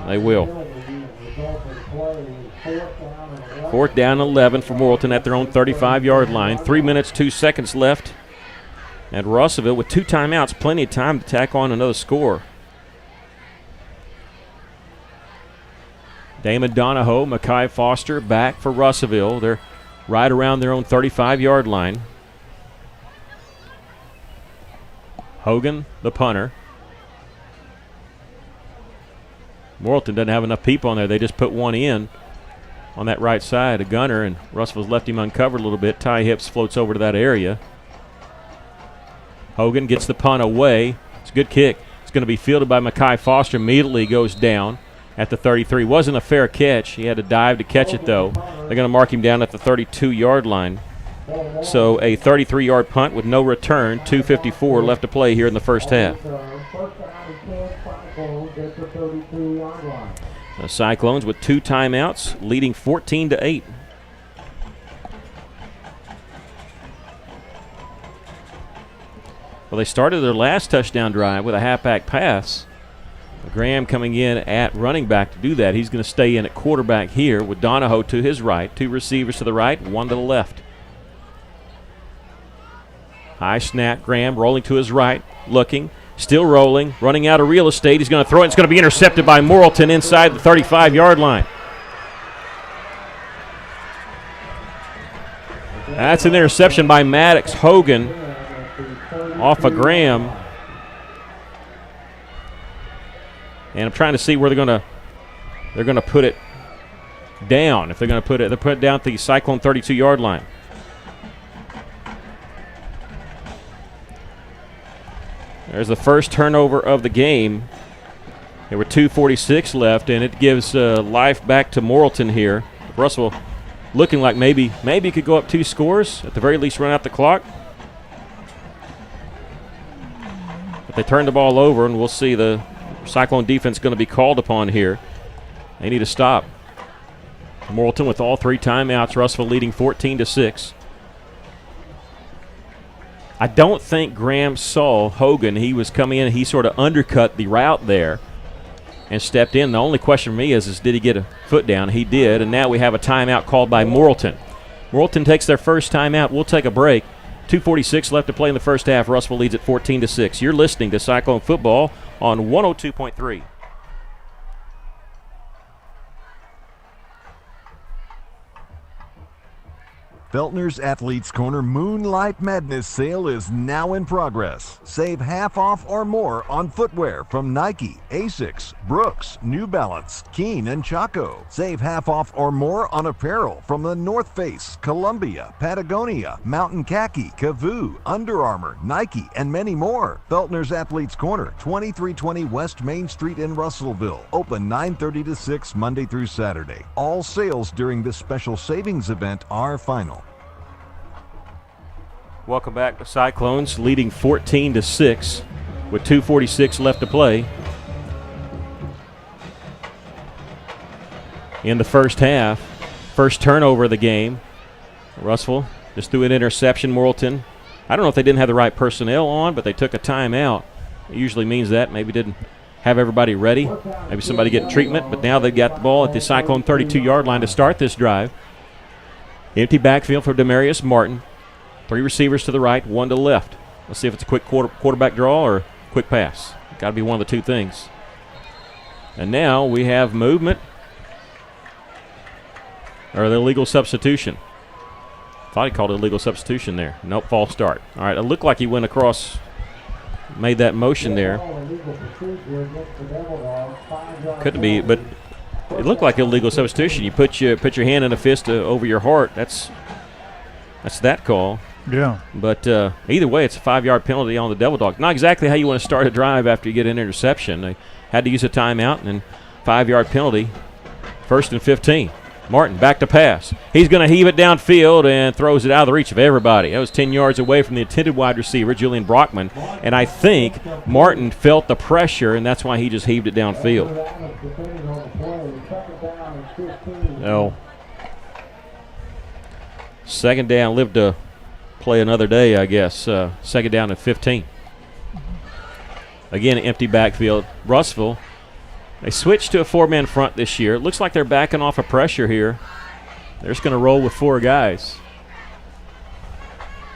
They will. 4th down and 11 for Morrilton at their own 35-yard line. 3 minutes, 2 seconds left. And Russellville with 2 timeouts, plenty of time to tack on another score. Damon Donahoe, Mackay Foster back for Russellville. They're right around their own 35-yard line. Hogan, the punter. Morrilton doesn't have enough people on there. They just put one in on that right side, a gunner, and Russellville's left him uncovered a little bit. Ty Hips floats over to that area. Hogan gets the punt away. It's a good kick. It's going to be fielded by Mekhi Foster. Immediately goes down at the 33. Wasn't a fair catch. He had to dive to catch it, though. They're going to mark him down at the 32-yard line. So a 33-yard punt with no return. 2:54 left to play here in the first half. The Cyclones with 2 timeouts, leading 14-8. Well, they started their last touchdown drive with a halfback pass. Graham coming in at running back to do that. He's going to stay in at quarterback here with Donahoe to his right. 2 receivers to the right, 1 to the left. High snap, Graham rolling to his right, looking, still rolling, running out of real estate. He's going to throw it. It's going to be intercepted by Morrilton inside the 35-yard line. That's an interception by Maddox Hogan off of Graham. And I'm trying to see where they're going to put it down. If they're going to put it down at the Cyclone 32-yard line. There's the first turnover of the game. There were 2:46 left, and it gives life back to Morrilton here. Russell looking like maybe could go up 2 scores, at the very least run out the clock. But they turned the ball over, and we'll see the Cyclone defense going to be called upon here. They need to stop. Morrilton with all 3 timeouts. Russellville leading 14-6. I don't think Graham saw Hogan. He was coming in. He sort of undercut the route there and stepped in. The only question for me is did he get a foot down? He did, and now we have a timeout called by Morrilton. Morrilton takes their first timeout. We'll take a break. 2:46 left to play in the first half. Russellville leads at 14-6. You're listening to Cyclone Football on 102.3. Feltner's Athletes Corner Moonlight Madness sale is now in progress. Save half off or more on footwear from Nike, Asics, Brooks, New Balance, Keen, and Chaco. Save half off or more on apparel from the North Face, Columbia, Patagonia, Mountain Khaki, Kavoo, Under Armour, Nike, and many more. Feltner's Athletes Corner, 2320 West Main Street in Russellville. Open 9:30 to 6 Monday through Saturday. All sales during this special savings event are final. Welcome back to Cyclones, leading 14-6 with 2:46 left to play in the first half. First turnover of the game. Russellville just threw an interception. Morrilton, I don't know if they didn't have the right personnel on, but they took a timeout. It usually means that. Maybe didn't have everybody ready. Maybe somebody getting treatment, but now they've got the ball at the Cyclone 32-yard line to start this drive. Empty backfield for Demarius Martin. 3 receivers to the right, 1 to the left. Let's see if it's a quick quarterback draw or quick pass. Got to be one of the 2 things. And now we have movement or the illegal substitution. Thought he called it illegal substitution there. Nope, false start. All right, it looked like he went across, made that motion there. Couldn't be, but it looked like illegal substitution. You put your hand in a fist over your heart. That's that call. Yeah. But either way, it's a 5-yard penalty on the Devil Dogs. Not exactly how you want to start a drive after you get an interception. They had to use a timeout and then 5-yard penalty. 1st and 15. Martin back to pass. He's going to heave it downfield and throws it out of the reach of everybody. That was 10 yards away from the intended wide receiver, Julian Brockman. And I think Martin felt the pressure, and that's why he just heaved it downfield. No. Second down, lived to play another day, I guess. 2nd down and 15. Again, empty backfield. Russellville, they switched to a 4-man front this year. It looks like they're backing off of pressure here. They're just going to roll with 4 guys.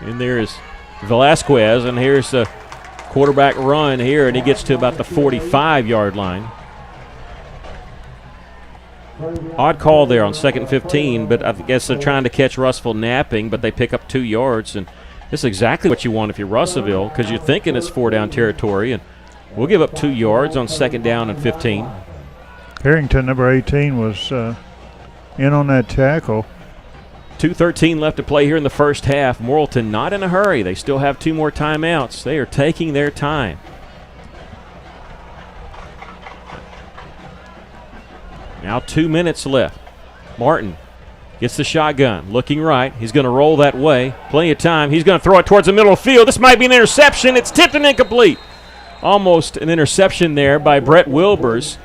And there's Velasquez, and here's the quarterback run here, and he gets to about the 45-yard line. Odd call there on 2nd and 15, but I guess they're trying to catch Russellville napping, but they pick up 2 yards. And this is exactly what you want if you're Russellville, because you're thinking it's 4-down territory. And we'll give up 2 yards on 2nd down and 15. Harrington, number 18, was in on that tackle. 2:13 left to play here in the first half. Morrilton not in a hurry. They still have 2 more timeouts. They are taking their time. Now 2 minutes left. Martin gets the shotgun, looking right. He's going to roll that way. Plenty of time. He's going to throw it towards the middle of the field. This might be an interception. It's tipped and incomplete. Almost an interception there by Brett Wilbers,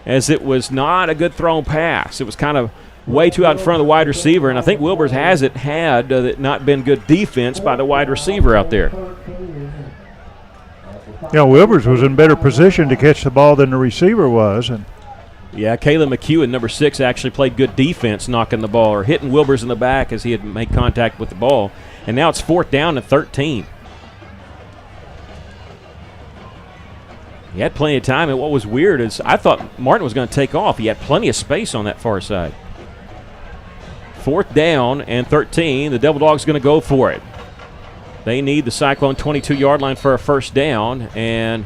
as it was not a good thrown pass. It was kind of way too out in front of the wide receiver, and I think Wilbers had not been good defense by the wide receiver out there. Yeah, Wilbers was in better position to catch the ball than the receiver was. And yeah, Caleb McEwen, number 6, actually played good defense knocking the ball or hitting Wilbers in the back as he had made contact with the ball. And now it's 4th down and 13. He had plenty of time, and what was weird is I thought Martin was going to take off. He had plenty of space on that far side. 4th down and 13. The Devil Dogs going to go for it. They need the Cyclone 22-yard line for a first down, and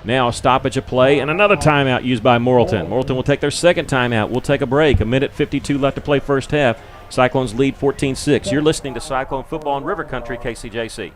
now a stoppage of play and another timeout used by Morrilton. Morrilton will take their second timeout. We'll take a break. 1:52 left to play first half. Cyclones lead 14-6. You're listening to Cyclone Football in River Country, KCJC.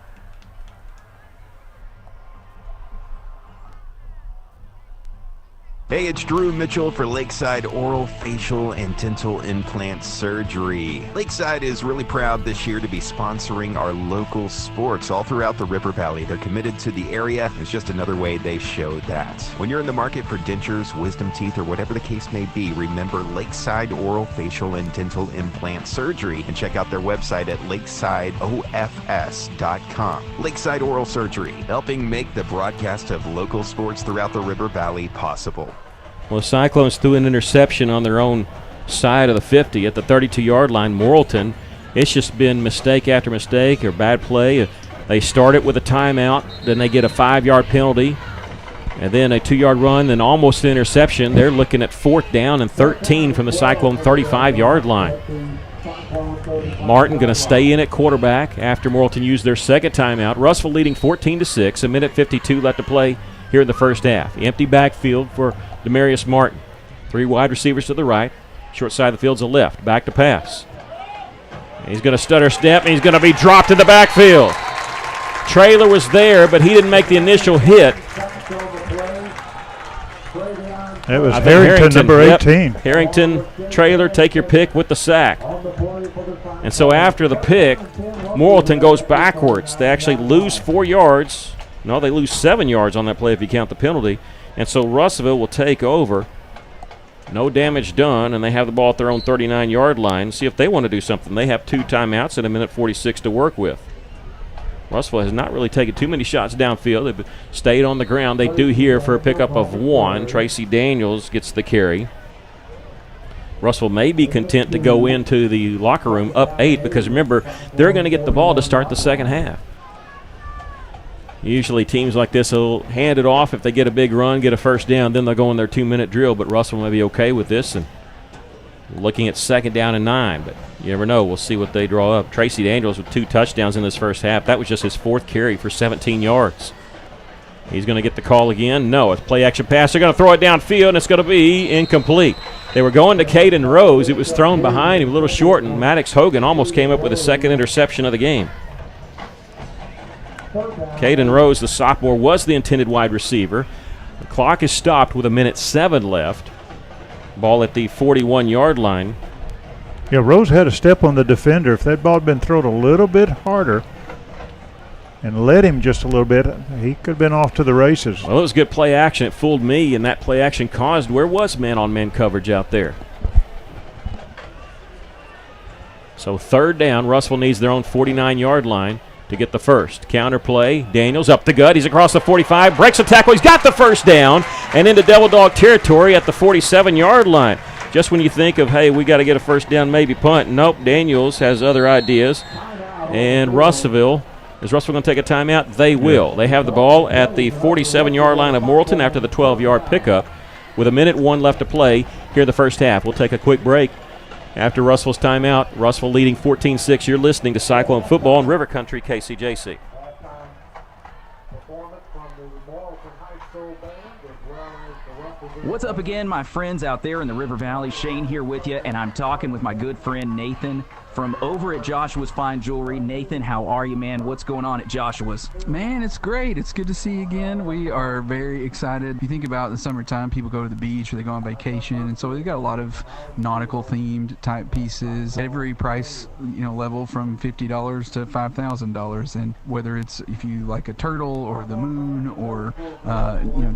Hey, it's Drew Mitchell for Lakeside Oral, Facial, and Dental Implant Surgery. Lakeside is really proud this year to be sponsoring our local sports all throughout the River Valley. They're committed to the area. It's just another way they show that. When you're in the market for dentures, wisdom teeth, or whatever the case may be, remember Lakeside Oral, Facial, and Dental Implant Surgery, and check out their website at lakesideofs.com. Lakeside Oral Surgery, helping make the broadcast of local sports throughout the River Valley possible. Well, the Cyclones threw an interception on their own side of the 50 at the 32-yard line. Morrilton, it's just been mistake after mistake or bad play. They start it with a timeout, then they get a 5-yard penalty, and then a 2-yard run, then almost an interception. They're looking at 4th down and 13 from the Cyclone 35-yard line. Martin going to stay in at quarterback after Morrilton used their second timeout. Russellville leading 14-6, 1:52 left to play here in the first half. Empty backfield for Demarius Martin. 3 wide receivers to the right. Short side of the field's a left. Back to pass. He's going to stutter step, and he's going to be dropped in the backfield. Trailer was there, but he didn't make the initial hit. It was Harrington, number 18. Yep. Harrington, Trailer, take your pick with the sack. And so after the pick, Morrilton goes backwards. They actually lose 4 yards. No, they lose 7 yards on that play if you count the penalty. And so Russellville will take over. No damage done, and they have the ball at their own 39-yard line. See if they want to do something. They have 2 timeouts and 1:46 to work with. Russellville has not really taken too many shots downfield. They've stayed on the ground. They do here for a pickup of 1. Tracy Daniels gets the carry. Russellville may be content to go into the locker room up 8 because, remember, they're going to get the ball to start the second half. Usually teams like this will hand it off if they get a big run, get a first down, then they'll go in their 2-minute drill, but Russellville may be okay with this. And looking at 2nd down and 9, but you never know. We'll see what they draw up. Tracy Daniels with 2 touchdowns in this first half. That was just his 4th carry for 17 yards. He's going to get the call again. No, it's play-action pass. They're going to throw it downfield, and it's going to be incomplete. They were going to Caden Rose. It was thrown behind him, a little short, and Maddox Hogan almost came up with his 2nd interception of the game. Caden Rose, the sophomore, was the intended wide receiver. The clock is stopped with 1:07 left. Ball at the 41-yard line. Yeah, Rose had a step on the defender. If that ball had been thrown a little bit harder and led him just a little bit, he could have been off to the races. Well, it was good play action. It fooled me, and that play action caused where was man-on-man coverage out there. So 3rd down. Russellville needs their own 49-yard line to get the first. Counter play. Daniels up the gut. He's across the 45. Breaks a tackle. He's got the first down and into Devil Dog territory at the 47-yard line. Just when you think of, hey, we got to get a first down, maybe punt. Nope, Daniels has other ideas. And Russellville, is Russellville going to take a timeout? They will. They have the ball at the 47-yard line of Morrilton after the 12-yard pickup with 1:01 left to play here in the first half. We'll take a quick break. After Russellville's timeout, Russellville leading 14-6. You're listening to Cyclone Football in River Country, KCJC. Performance from the Morrilton High School band as well as the Russellville What's up again, my friends out there in the River Valley? Shane here with you, and I'm talking with my good friend Nathan from over at Joshua's Fine Jewelry. Nathan, how are you, man? What's going on at Joshua's? Man, it's great. It's good to see you again. We are very excited. If you think about the summertime, people go to the beach or they go on vacation, and so we've got a lot of nautical themed type pieces. Every price, level from $50 to $5,000, and whether it's if you like a turtle or the moon or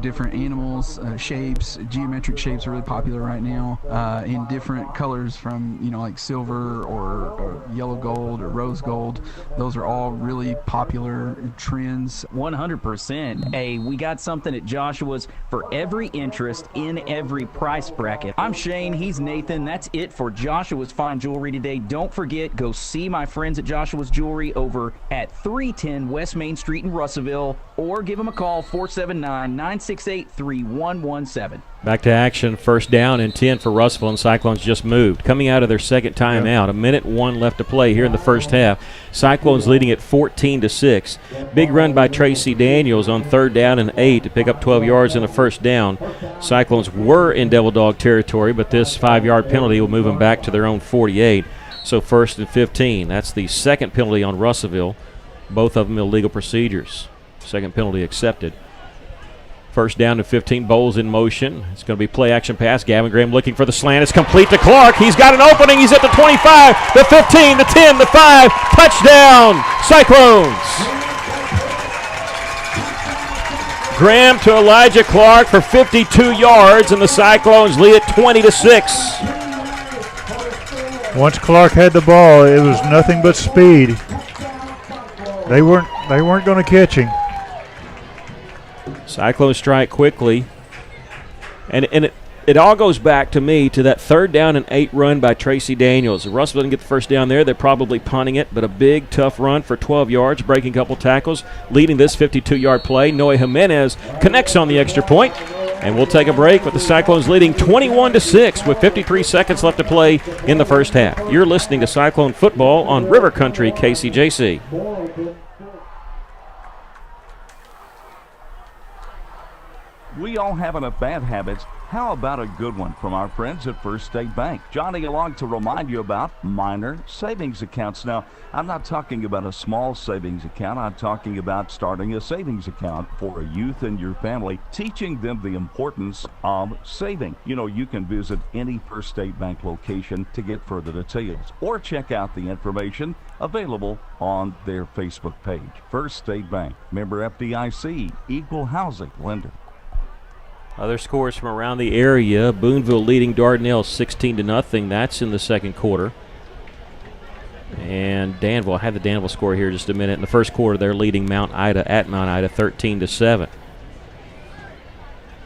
different animals, shapes, geometric shapes are really popular right now in different colors from like silver or yellow gold or rose gold. Those are all really popular trends. 100%. Hey, we got something at Joshua's for every interest in every price bracket. I'm Shane, he's Nathan. That's it for Joshua's Fine Jewelry today. Don't forget, go see my friends at Joshua's Jewelry over at 310 West Main Street in Russellville, or give them a call, 479-968-3117. Back to action, first down and 10 for Russellville, and Cyclones just moved. Coming out of their second timeout, 1:01 left to play here in the first half. Cyclones leading at 14-6. Big run by Tracy Daniels on 3rd down and 8 to pick up 12 yards in the first down. Cyclones were in Devil Dog territory, but this 5-yard penalty will move them back to their own 48. So 1st and 15. That's the second penalty on Russellville. Both of them illegal procedures. Second penalty accepted. First down to 15, Bowles in motion. It's going to be play action pass. Gavin Graham looking for the slant. It's complete to Clark. He's got an opening. He's at the 25, the 15, the 10, the 5. Touchdown, Cyclones. Graham to Elijah Clark for 52 yards, and the Cyclones lead at 20-6. Once Clark had the ball, it was nothing but speed. They weren't going to catch him. Cyclones strike quickly. And it all goes back to me to that 3rd down and 8 run by Tracy Daniels. If Russell doesn't get the first down there, they're probably punting it, but a big, tough run for 12 yards, breaking a couple tackles, leading this 52-yard play. Noe Jimenez connects on the extra point, and we'll take a break with the Cyclones leading 21-6 with 53 seconds left to play in the first half. You're listening to Cyclone Football on River Country KCJC. We all have enough bad habits. How about a good one from our friends at First State Bank? Johnny along to remind you about minor savings accounts. Now, I'm not talking about a small savings account. I'm talking about starting a savings account for a youth in your family, teaching them the importance of saving. You can visit any First State Bank location to get further details, or check out the information available on their Facebook page. First State Bank, member FDIC, equal housing lender. Other scores from around the area. Boonville leading Dardanelle 16-0. That's in the second quarter. And Danville, I had the Danville score here just a minute. In the first quarter, they're leading Mount Ida at Mount Ida 13-7.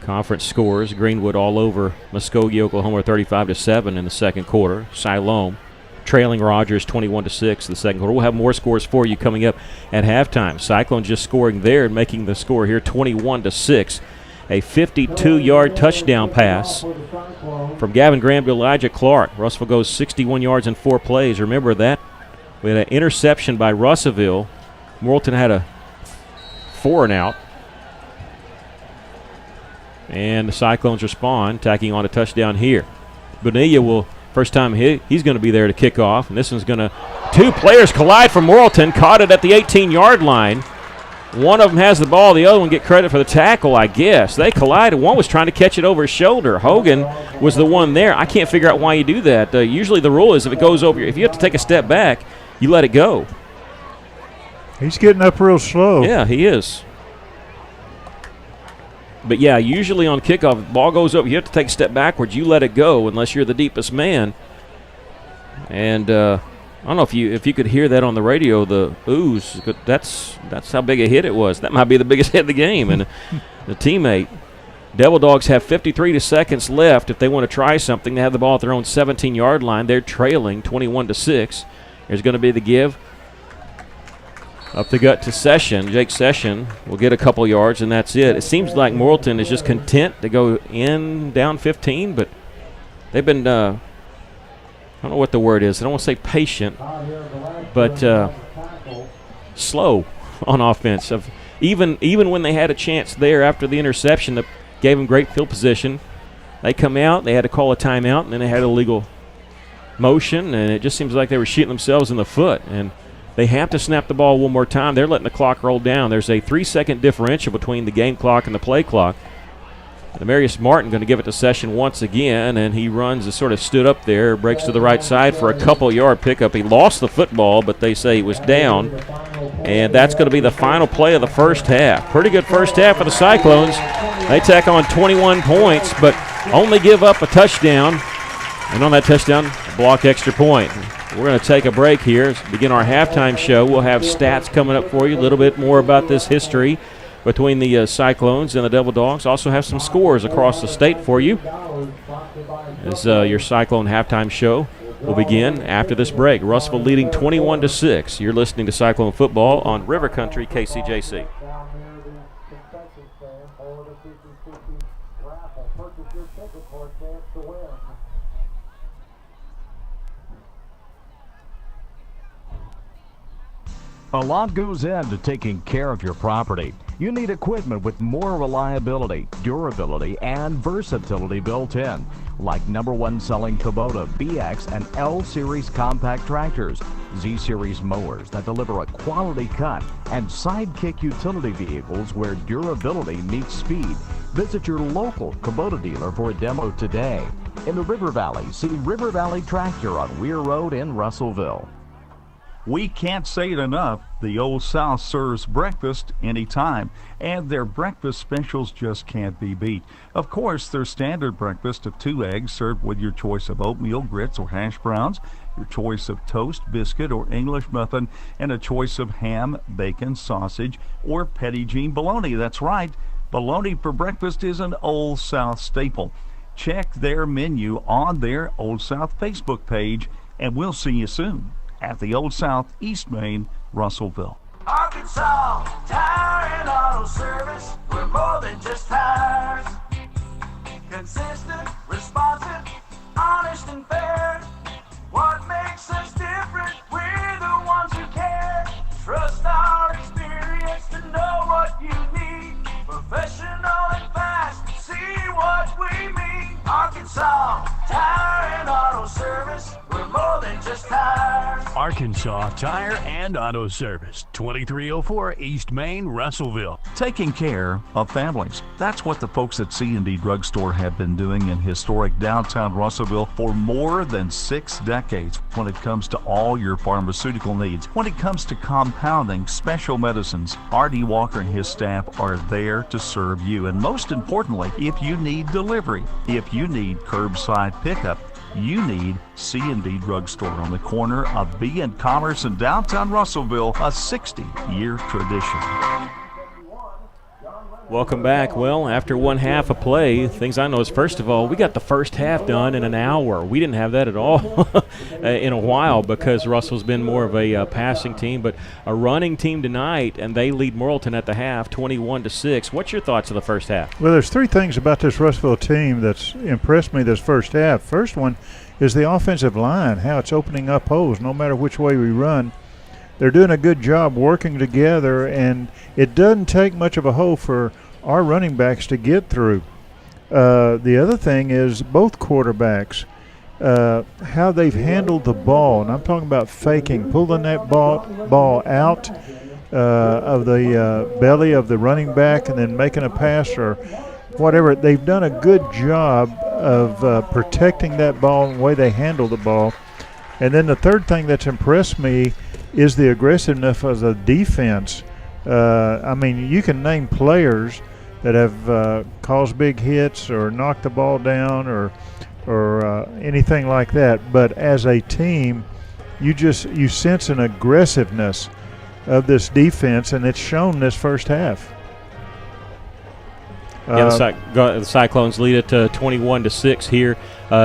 Conference scores, Greenwood all over Muskogee, Oklahoma 35-7 in the second quarter. Siloam trailing Rogers 21-6 the second quarter. We'll have more scores for you coming up at halftime. Cyclone just scoring there and making the score here 21-6. A 52-yard touchdown pass from Gavin Graham to Elijah Clark. Russellville goes 61 yards in 4 plays. Remember that. We had an interception by Russellville. Morrilton had a 4-and-out. And the Cyclones respond, tacking on a touchdown here. Bonilla will, first time he's going to be there to kick off. And this one's going to, 2 players collide for Morrilton. Caught it at the 18-yard line. One of them has the ball. The other one get credit for the tackle, I guess. They collided. One was trying to catch it over his shoulder. Hogan was the one there. I can't figure out why you do that. Usually the rule is if it goes over, if you have to take a step back, you let it go. He's getting up real slow. Yeah, he is. But, yeah, usually on kickoff, if the ball goes over, you have to take a step backwards. You let it go unless you're the deepest man. And I don't know if you could hear that on the radio, the oohs. That's how big a hit it was. That might be the biggest hit of the game. And the teammate. Devil Dogs have 53 seconds left if they want to try something. They have the ball at their own 17-yard line. They're trailing 21-6. There's going to be the give. Up the gut to Session. Jake Session will get a couple yards, and that's it. It seems like Morrilton is just content to go in down 15, but they've been I don't know what the word is. I don't want to say patient, but slow on offense. Even when they had a chance there after the interception that gave them great field position, They come out, they had to call a timeout, and then they had a legal motion, and it just seems like they were shooting themselves in the foot. And they have to snap the ball one more time. They're letting the clock roll down. There's a 3-second differential between the game clock and the play clock. Demarius Martin going to give it to Session once again, and he runs and sort of stood up there, breaks to the right side for a couple-yard pickup. He lost the football, but they say he was down, and that's going to be the final play of the first half. Pretty good first half for the Cyclones. They tack on 21 points, but only give up a touchdown, and on that touchdown, a block extra point. We're going to take a break here, begin our halftime show. We'll have stats coming up for you, a little bit more about this history between the Cyclones and the Devil Dogs. Also have some scores across the state for you as your Cyclone halftime show will begin after this break. Russellville leading 21-6. You're listening to Cyclone Football on River Country KCJC. A lot goes into taking care of your property. You need equipment with more reliability, durability, and versatility built in, like #1 selling Kubota BX and L Series compact tractors, Z Series mowers that deliver a quality cut, and Sidekick utility vehicles where durability meets speed. Visit your local Kubota dealer for a demo today. In the River Valley, see River Valley Tractor on Weir Road in Russellville. We can't say it enough. The Old South serves breakfast anytime, and their breakfast specials just can't be beat. Of course, their standard breakfast of 2 eggs served with your choice of oatmeal, grits, or hash browns, your choice of toast, biscuit, or English muffin, and a choice of ham, bacon, sausage, or petit jean bologna. That's right, bologna for breakfast is an Old South staple. Check their menu on their Old South Facebook page, and we'll see you soon at the Old South, East Main, Russellville. Arkansas Tire and Auto Service, we're more than just tires. Consistent, responsive, honest and fair. What makes us different? We're the ones who care. Trust our experience to know what you need. Professional and fast, see what we mean. Arkansas Tire and Auto Service, we're more than just tires. Arkansas Tire and Auto Service, 2304 East Main, Russellville. Taking care of families. That's what the folks at C&D Drugstore have been doing in historic downtown Russellville for more than 6 decades when it comes to all your pharmaceutical needs. When it comes to compounding special medicines, R.D. Walker and his staff are there to serve you. And most importantly, if you need delivery, if you need curbside pickup, you need C&D Drugstore on the corner of B and Commerce in downtown Russellville, a 60-year tradition. Welcome back. Well, after one half of play, things I know is, first of all, we got the first half done in an hour. We didn't have that at all in a while because Russell's been more of a passing team, but a running team tonight, and they lead Morrilton at the half, 21-6. What's your thoughts of the first half? Well, there's 3 things about this Russellville team that's impressed me this first half. First one is the offensive line, how it's opening up holes no matter which way we run. They're doing a good job working together, and it doesn't take much of a hole for our running backs to get through. The other thing is both quarterbacks, how they've handled the ball, and I'm talking about faking, pulling that ball out of the belly of the running back and then making a pass or whatever. They've done a good job of protecting that ball and the way they handle the ball. And then the third thing that's impressed me is the aggressiveness of the defense. I mean, you can name players that have caused big hits or knocked the ball down or anything like that, but as a team, you sense an aggressiveness of this defense, and it's shown this first half. The Cyclones lead it to 21-6 here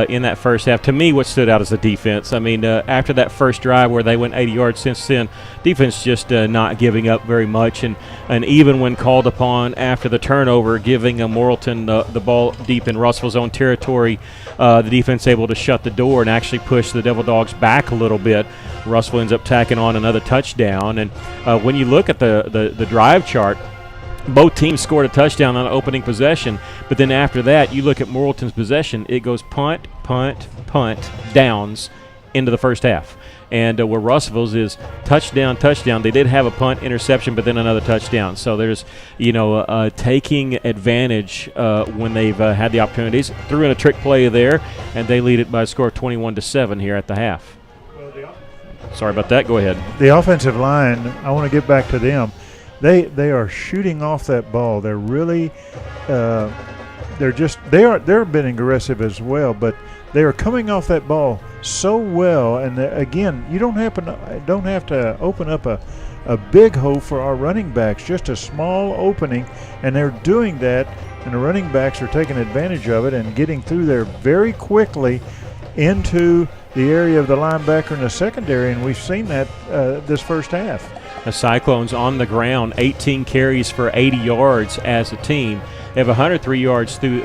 in that first half. To me, what stood out is the defense. I mean, after that first drive where they went 80 yards since then, defense just not giving up very much. And even when called upon after the turnover, giving Morrilton the ball deep in Russellville's own territory, the defense able to shut the door and actually push the Devil Dogs back a little bit. Russellville ends up tacking on another touchdown. And when you look at the drive chart, Both teams scored a touchdown on the opening possession, but then after that, you look at Morrilton's possession, it goes punt, punt, punt, downs into the first half. And where Russellville's is touchdown, touchdown. They did have a punt, interception, but then another touchdown. So there's, taking advantage when they've had the opportunities. Threw in a trick play there, and they lead it by a score of 21-7 here at the half. Sorry about that. Go ahead. The offensive line, I want to get back to them. They are shooting off that ball. They're really they're being aggressive as well, but they are coming off that ball so well. And again, you don't have to open up a big hole for our running backs, just a small opening, and they're doing that, and the running backs are taking advantage of it and getting through there very quickly into the area of the linebacker in the secondary, and we've seen that this first half. The Cyclones on the ground, 18 carries for 80 yards as a team. They have 103 yards through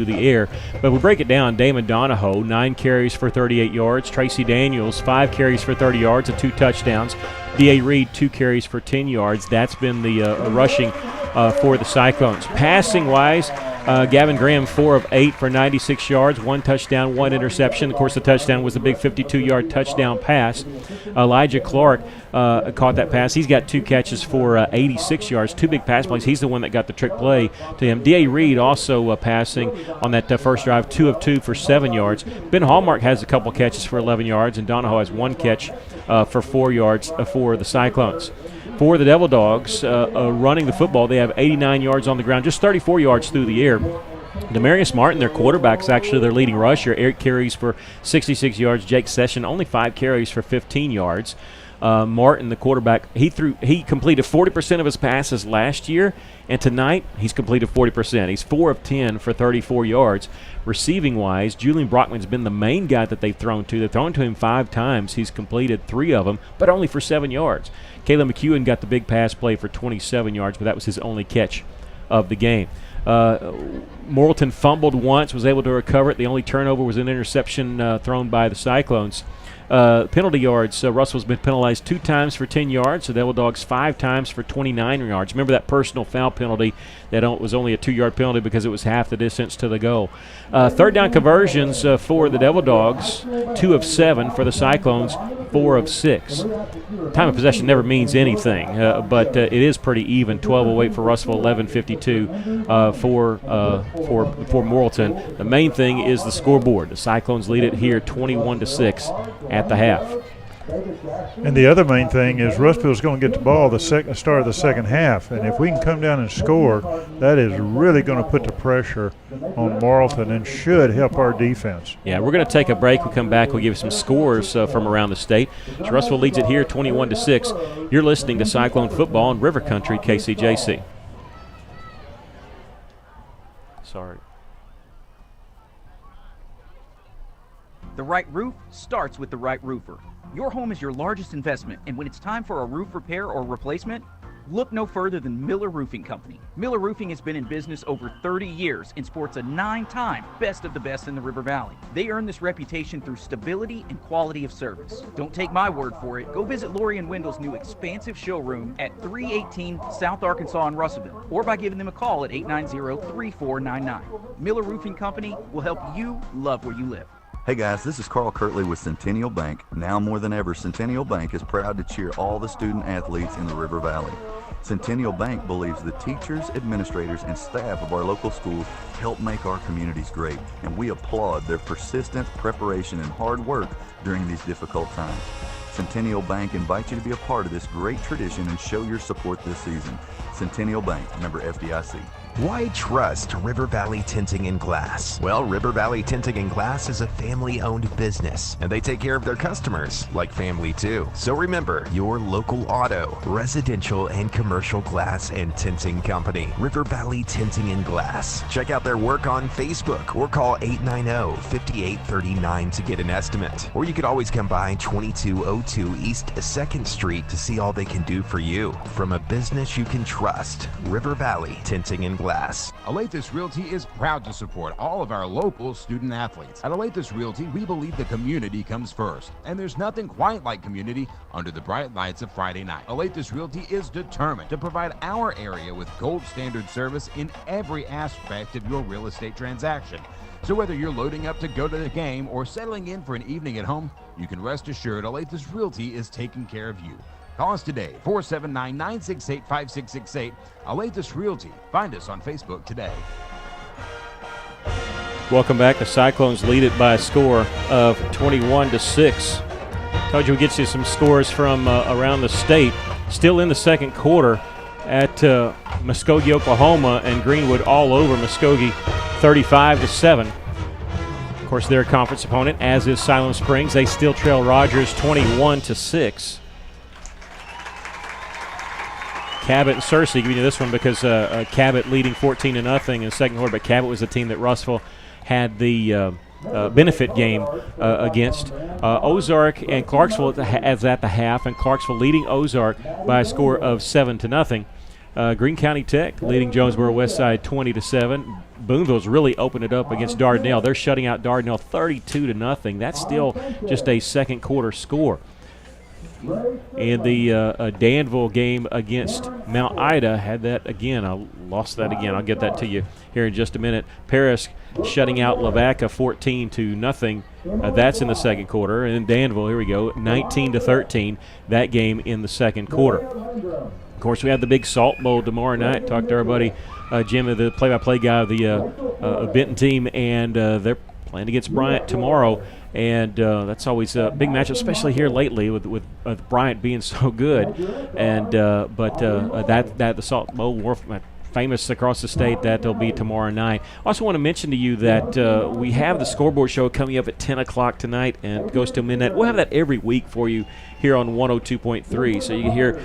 the air. But we break it down. Damon Donahoe, 9 carries for 38 yards. Tracy Daniels, 5 carries for 30 yards and 2 touchdowns. D.A. Reed, 2 carries for 10 yards. That's been the rushing for the Cyclones. Passing-wise, Gavin Graham, 4 of 8 for 96 yards, 1 touchdown, 1 interception. Of course, the touchdown was a big 52-yard touchdown pass. Elijah Clark caught that pass. He's got 2 catches for 86 yards, 2 big pass plays. He's the one that got the trick play to him. D.A. Reed also passing on that first drive, 2 of 2 for 7 yards. Ben Hallmark has a couple catches for 11 yards, and Donahoe has 1 catch for 4 yards for the Cyclones. For the Devil Dogs, running the football, they have 89 yards on the ground, just 34 yards through the air. Demarius Martin, their quarterback, is actually their leading rusher. 8 carries for 66 yards. Jake Session, only 5 carries for 15 yards. Martin, the quarterback, he completed 40% of his passes last year, and tonight he's completed 40%. He's 4 of 10 for 34 yards. Receiving-wise, Julian Brockman's been the main guy that they've thrown to. They've thrown to him 5 times. He's completed 3 of them, but only for 7 yards. Caleb McEwen got the big pass play for 27 yards, but that was his only catch of the game. Morrilton fumbled once, was able to recover it. The only turnover was an interception thrown by the Cyclones. Penalty yards, Russell's been penalized 2 times for 10 yards. The Devil Dogs 5 times for 29 yards. Remember that personal foul penalty that was only a 2-yard penalty because it was half the distance to the goal. Third down conversions for the Devil Dogs, 2 of 7 for the Cyclones, 4 of 6. Time of possession never means anything, but it is pretty even. 12:08 for Russellville, 11:52 for Morrilton. The main thing is the scoreboard. The Cyclones lead it here 21-6 at the half. And the other main thing is Russellville's going to get the ball the start of the second half, and if we can come down and score, that is really going to put the pressure on Morrilton and should help our defense. Yeah, we're going to take a break. We come back. We'll give you some scores from around the state. So Russellville leads it here 21-6. You're listening to Cyclone Football in River Country, KCJC. Sorry. The right roof starts with the right roofer. Your home is your largest investment, and when it's time for a roof repair or replacement, look no further than Miller Roofing Company. Miller Roofing has been in business over 30 years and sports a 9-time Best of the Best in the River Valley. They earn this reputation through stability and quality of service. Don't take my word for it. Go visit Lori and Wendell's new expansive showroom at 318 South Arkansas in Russellville, or by giving them a call at 890-3499. Miller Roofing Company will help you love where you live. Hey guys, this is Carl Kirtley with Centennial Bank. Now more than ever, Centennial Bank is proud to cheer all the student athletes in the River Valley. Centennial Bank believes the teachers, administrators, and staff of our local schools help make our communities great, and we applaud their persistence, preparation, and hard work during these difficult times. Centennial Bank invites you to be a part of this great tradition and show your support this season. Centennial Bank, member FDIC. Why trust River Valley Tinting and Glass? Well, River Valley Tinting and Glass is a family-owned business, and they take care of their customers like family too. So remember, your local auto, residential, and commercial glass and tinting company, River Valley Tinting and Glass. Check out their work on Facebook or call 890-5839 to get an estimate. Or you could always come by 2202 102 East 2nd Street to see all they can do for you. From a business you can trust, River Valley Tinting and Glass. Alathus Realty is proud to support all of our local student athletes. At Alathus Realty, we believe the community comes first, and there's nothing quite like community under the bright lights of Friday night. Alathus Realty is determined to provide our area with gold standard service in every aspect of your real estate transaction. So whether you're loading up to go to the game or settling in for an evening at home, you can rest assured Alathus Realty is taking care of you. Call us today, 479-968-5668. Alathus Realty. Find us on Facebook today. Welcome back. The Cyclones lead it by a score of 21-6. Told you we'd get you some scores from around the state. Still in the second quarter at Muskogee, Oklahoma, and Greenwood all over Muskogee, 35-7. Of course, their conference opponent, as is Siloam Springs. They still trail Rogers 21-6. Cabot and Searcy, giving you this one because Cabot leading 14-0 in the second quarter, but Cabot was the team that Russellville had the benefit game against. Ozark and Clarksville as at the half, and Clarksville leading Ozark by a score of 7-0. Greene County Tech leading Jonesboro Westside 20-7. Boonville's really opened it up against Dardanelle. They're shutting out Dardanelle 32-0. That's still just a second quarter score. In the Danville game against Mount Ida, had that again. I lost that again. I'll get that to you here in just a minute. Paris shutting out Lavaca 14-0. That's in the second quarter. And then Danville, here we go, 19-13. That game in the second quarter. Of course, we have the big Salt Bowl tomorrow night. Talked to our buddy Jim, the play-by-play guy of the Benton team, and they're playing against Bryant tomorrow. And that's always a big matchup, especially here lately with Bryant being so good. And but the Salt Bowl, famous across the state, that'll be tomorrow night. I also want to mention to you that we have the scoreboard show coming up at 10 o'clock tonight, and it goes till midnight. We'll have that every week for you here on 102.3, so you can hear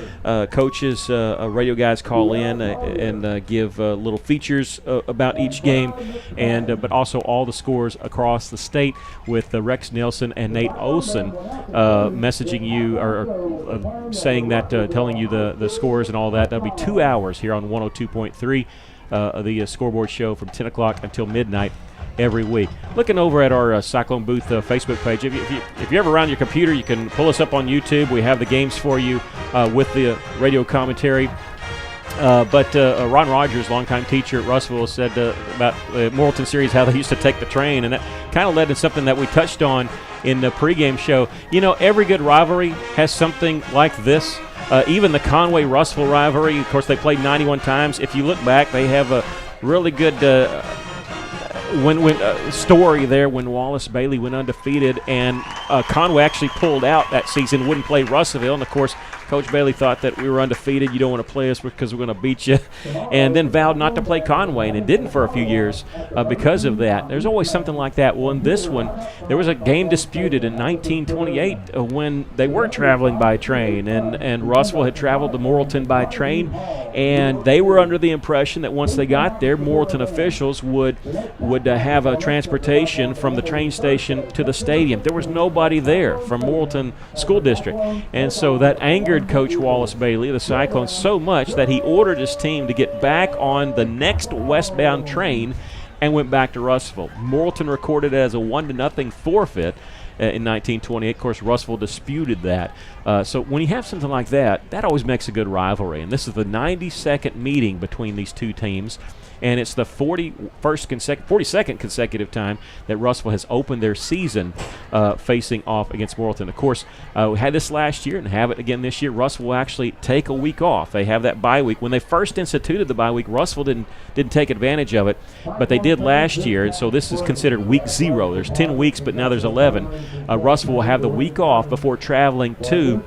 coaches, radio guys call in and give little features about each game, and but also all the scores across the state with Rex Nelson and Nate Olson messaging you or saying that, telling you the scores and all that. That'll be 2 hours here on 102.3, the scoreboard show from 10 o'clock until midnight every week. Looking over at our Cyclone Booth Facebook page, if you're ever around your computer, you can pull us up on YouTube. We have the games for you with the radio commentary. But Ron Rogers, longtime teacher at Russellville, said about the Morrilton series how they used to take the train, and that kind of led to something that we touched on in the pregame show. You know, every good rivalry has something like this. Even the Conway-Russellville rivalry, of course, they played 91 times. If you look back, they have a really good story there when Wallace Bailey went undefeated, and Conway actually pulled out that season, wouldn't play Russellville, and of course Coach Bailey thought that we were undefeated. You don't want to play us because we're going to beat you, and then vowed not to play Conway, and it didn't for a few years because of that. There's always something like that. Well, in this one, there was a game disputed in 1928 when they were traveling by train, and Russellville had traveled to Morrilton by train, and they were under the impression that once they got there, Morrilton officials would have a transportation from the train station to the stadium. There was nobody there from Morrilton School District, and so that angered Coach Wallace Bailey of the Cyclones so much that he ordered his team to get back on the next westbound train and went back to Russellville. Morrilton recorded it as a 1-0 forfeit in 1928. Of course, Russellville disputed that. So when you have something like that, that always makes a good rivalry. And this is the 92nd meeting between these two teams. And it's the 42nd consecutive time that Russellville has opened their season facing off against Morrilton. Of course, we had this last year and have it again this year. Russellville will actually take a week off. They have that bye week. When they first instituted the bye week, Russellville didn't take advantage of it, but they did last year, and so this is considered week 0. There's 10 weeks, but now there's 11. Russellville will have the week off before traveling to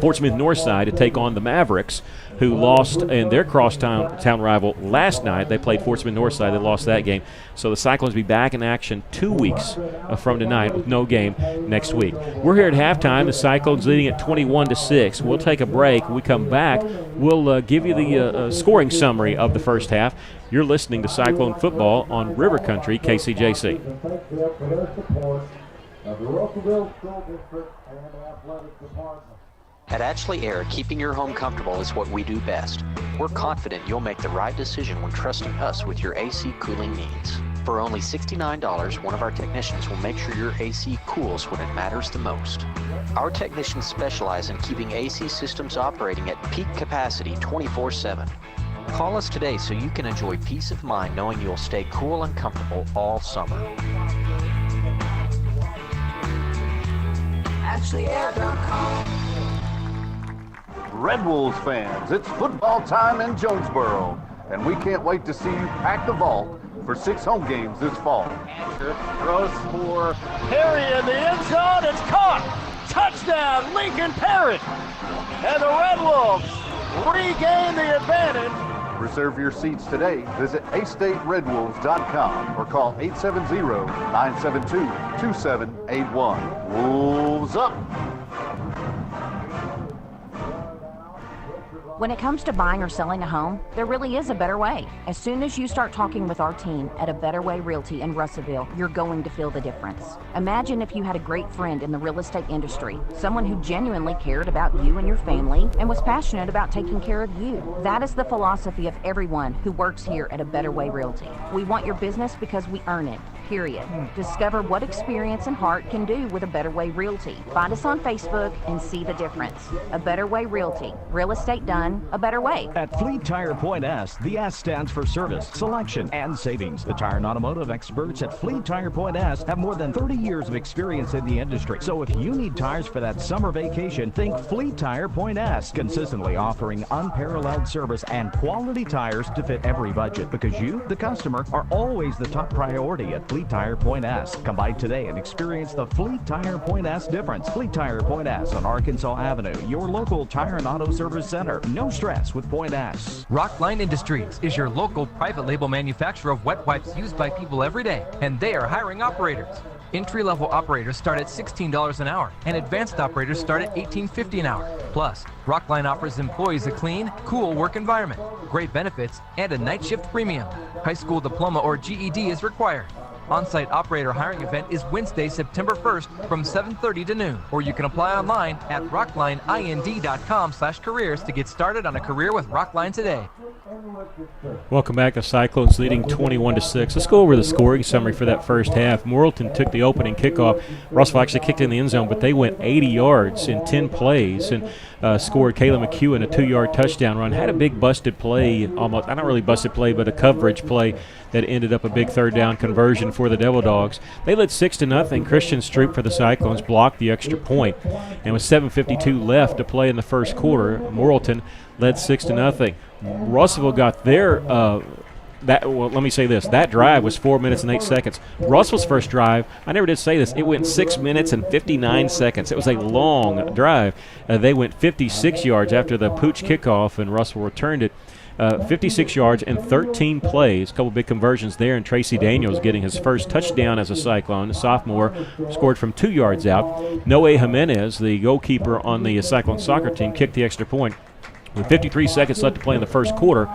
Fort Smith Northside to take on the Mavericks, who lost in their crosstown rival last night. They played Fort Smith Northside. They lost that game. So the Cyclones will be back in action 2 weeks from tonight with no game next week. We're here at halftime. The Cyclones leading at 21-6. We'll take a break. When we come back, we'll give you the scoring summary of the first half. You're listening to Cyclone Football on River Country, KCJC. Of the Russellville School District At Ashley Air, keeping your home comfortable is what we do best. We're confident you'll make the right decision when trusting us with your AC cooling needs. For only $69, one of our technicians will make sure your AC cools when it matters the most. Our technicians specialize in keeping AC systems operating at peak capacity 24/7. Call us today so you can enjoy peace of mind knowing you'll stay cool and comfortable all summer. AshleyAir.com. Red Wolves fans, it's football time in Jonesboro, and we can't wait to see you pack the vault for 6 home games this fall. Throws for Perry in the end zone. It's caught. Touchdown, Lincoln Parrott. And the Red Wolves regain the advantage. Reserve your seats today. Visit AStateRedWolves.com or call 870-972-2781. Wolves up! When it comes to buying or selling a home, there really is a better way. As soon as you start talking with our team at A Better Way Realty in Russellville, you're going to feel the difference. Imagine if you had a great friend in the real estate industry, someone who genuinely cared about you and your family and was passionate about taking care of you. That is the philosophy of everyone who works here at A Better Way Realty. We want your business because we earn it. Period. Discover what experience and heart can do with A Better Way Realty. Find us on Facebook and see the difference. A Better Way Realty. Real estate done a better way. At Fleet Tire Point S, the S stands for service, selection, and savings. The tire and automotive experts at Fleet Tire Point S have more than 30 years of experience in the industry. So if you need tires for that summer vacation, think Fleet Tire Point S. Consistently offering unparalleled service and quality tires to fit every budget, because you, the customer, are always the top priority at Fleet Tire Point S. Come by today and experience the Fleet Tire Point S difference. Fleet Tire Point S on Arkansas Avenue, your local tire and auto service center. No stress with Point S. Rockline Industries is your local private label manufacturer of wet wipes used by people every day, and they are hiring operators. Entry-level operators start at $16 an hour, and advanced operators start at $18.50 an hour. Plus, Rockline offers employees a clean, cool work environment, great benefits, and a night shift premium. High school diploma or GED is required. On-site operator hiring event is Wednesday, September 1st from 7:30 to noon, or you can apply online at rocklineind.com/careers to get started on a career with Rockline today. Welcome back. The Cyclones leading 21-6. Let's go over the scoring summary for that first half. Morrilton took the opening kickoff. Russellville actually kicked in the end zone, but they went 80 yards in 10 plays and scored Kayla McEwen a 2-yard touchdown run. Had a big busted play, almost, not really busted play, but a coverage play that ended up a big third down conversion for the Devil Dogs. They led 6-0. Christian Stroop for the Cyclones blocked the extra point. And with 7:52 left to play in the first quarter, Morrilton led 6-0. Russellville got their let me say this. That drive was 4 minutes and 8 seconds. Russell's first drive, I never did say this, it went 6 minutes and 59 seconds. It was a long drive. They went 56 yards after the Pooch kickoff, and Russell returned it. 56 yards and 13 plays. A couple big conversions there, and Tracy Daniels getting his first touchdown as a Cyclone. The sophomore scored from 2 yards out. Noe Jimenez, the goalkeeper on the Cyclone soccer team, kicked the extra point. With 53 seconds left to play in the first quarter,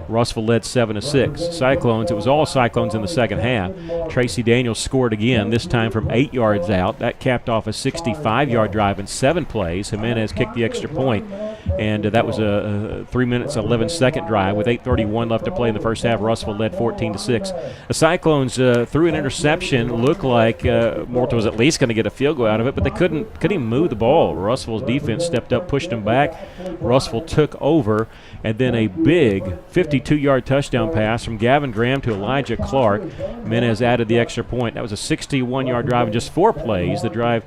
Russellville led 7-6. Cyclones, it was all Cyclones in the second half. Tracy Daniels scored again, this time from 8 yards out. That capped off a 65-yard drive in 7 plays. Jimenez kicked the extra point, and that was a 3 minutes, 11-second drive. With 8:31 left to play in the first half, Russellville led 14-6. The Cyclones threw an interception. Looked like Morrilton was at least going to get a field goal out of it, but they couldn't even move the ball. Russellville's defense stepped up, pushed them back. Russellville took over, and then a big 52-yard touchdown pass from Gavin Graham to Elijah Clark. Jimenez added the extra point. That was a 61-yard drive in just 4 plays. The drive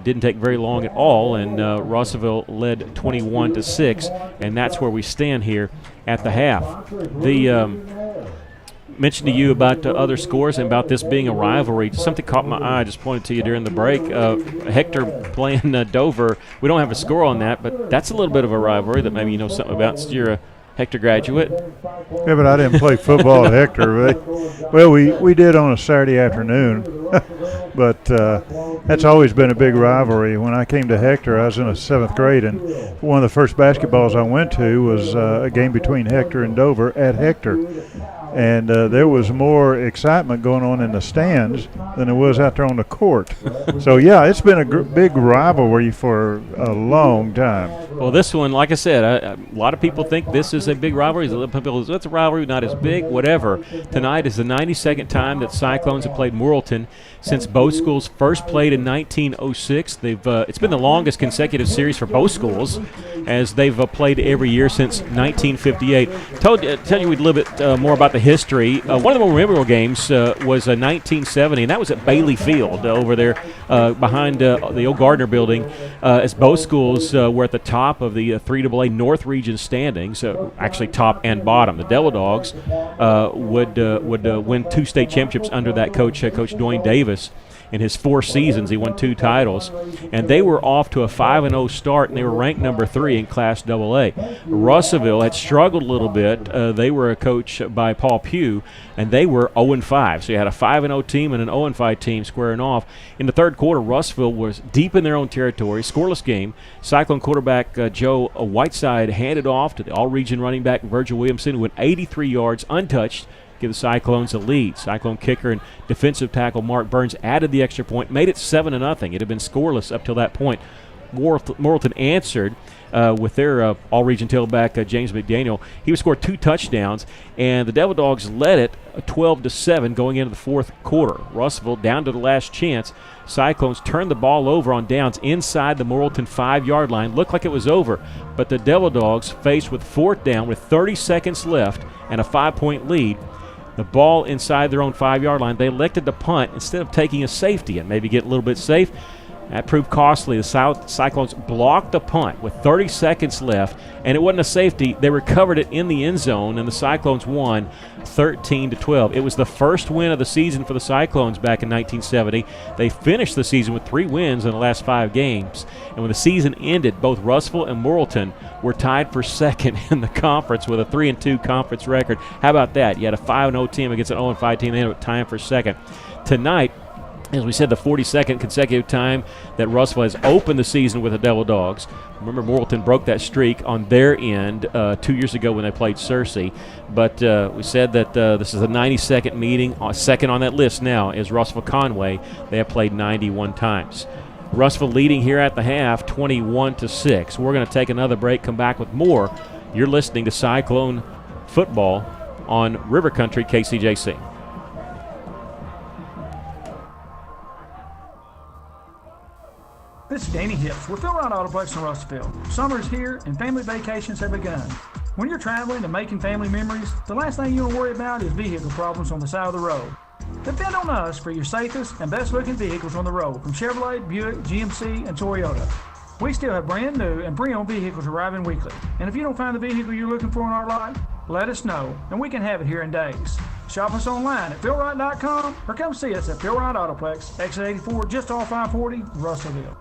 didn't take very long at all, and Russellville led 21-6, and that's where we stand here at the half. The mentioned to you about other scores and about this being a rivalry. Something caught my eye. I just pointed to you during the break. Hector playing Dover. We don't have a score on that, but that's a little bit of a rivalry that maybe you know something about since you're a Hector graduate. Yeah, but I didn't play football at Hector. Well, we did on a Saturday afternoon, but that's always been a big rivalry. When I came to Hector, I was in the 7th grade, and one of the first basketballs I went to was a game between Hector and Dover at Hector. And there was more excitement going on in the stands than there was out there on the court. So, yeah, it's been a big rivalry for a long time. Well, this one, like I said, a lot of people think this is a big rivalry. A lot of people say it's a rivalry, not as big, whatever. Tonight is the 92nd time that Cyclones have played Morrilton since both schools first played in 1906. It's been the longest consecutive series for both schools, as they've played every year since 1958. Tell you a little bit more about the history. One of the more memorable games was 1970, and that was at Bailey Field over there behind the old Gardner building, as both schools were at the top of the 3AA North Region standings, actually top and bottom. The Devil Dogs would win 2 state championships under that coach, Coach Dwayne Davis. In his 4 seasons, he won 2 titles, and they were off to a 5-0 start, and they were ranked number 3 in Class AA. Russellville had struggled a little bit. They were coached by Paul Pugh, and they were 0-5. So you had a 5-0 team and an 0-5 team squaring off. In the third quarter, Russellville was deep in their own territory, scoreless game. Cyclone quarterback Joe Whiteside handed off to the all-region running back Virgil Williamson, who went 83 yards untouched, give the Cyclones a lead. Cyclone kicker and defensive tackle Mark Burns added the extra point, made it 7-0. It had been scoreless up till that point. Morrilton answered with their all-region tailback James McDaniel. He would score 2 touchdowns, and the Devil Dogs led it 12-7 going into the fourth quarter. Russellville down to the last chance. Cyclones turned the ball over on downs inside the Morrilton 5-yard line. Looked like it was over, but the Devil Dogs, faced with 4th down with 30 seconds left and a 5-point lead, the ball inside their own 5-yard line, they elected to punt instead of taking a safety and maybe get a little bit safe. That proved costly. The Cyclones blocked the punt with 30 seconds left, and it wasn't a safety. They recovered it in the end zone, and the Cyclones won 13-12. It was the first win of the season for the Cyclones back in 1970. They finished the season with 3 wins in the last 5 games, and when the season ended, both Russellville and Morrilton were tied for second in the conference with a 3-2 conference record. How about that? You had a 5-0 team against an 0-5 team. They ended up tying for second. Tonight, as we said, the 42nd consecutive time that Russellville has opened the season with the Devil Dogs. Remember, Morrilton broke that streak on their end 2 years ago when they played Searcy. But we said that this is the 92nd meeting. Second on that list now is Russellville Conway. They have played 91 times. Russellville leading here at the half, 21-6. We're going to take another break, come back with more. You're listening to Cyclone Football on River Country KCJC. This is Danny Hips with Phil Wright Autoplex in Russellville. Summer's here and family vacations have begun. When you're traveling and making family memories, the last thing you'll worry about is vehicle problems on the side of the road. Depend on us for your safest and best looking vehicles on the road from Chevrolet, Buick, GMC, and Toyota. We still have brand new and pre-owned vehicles arriving weekly. And if you don't find the vehicle you're looking for in our lot, let us know and we can have it here in days. Shop us online at philwright.com or come see us at Phil Wright Autoplex, exit 84, just off I-40, Russellville.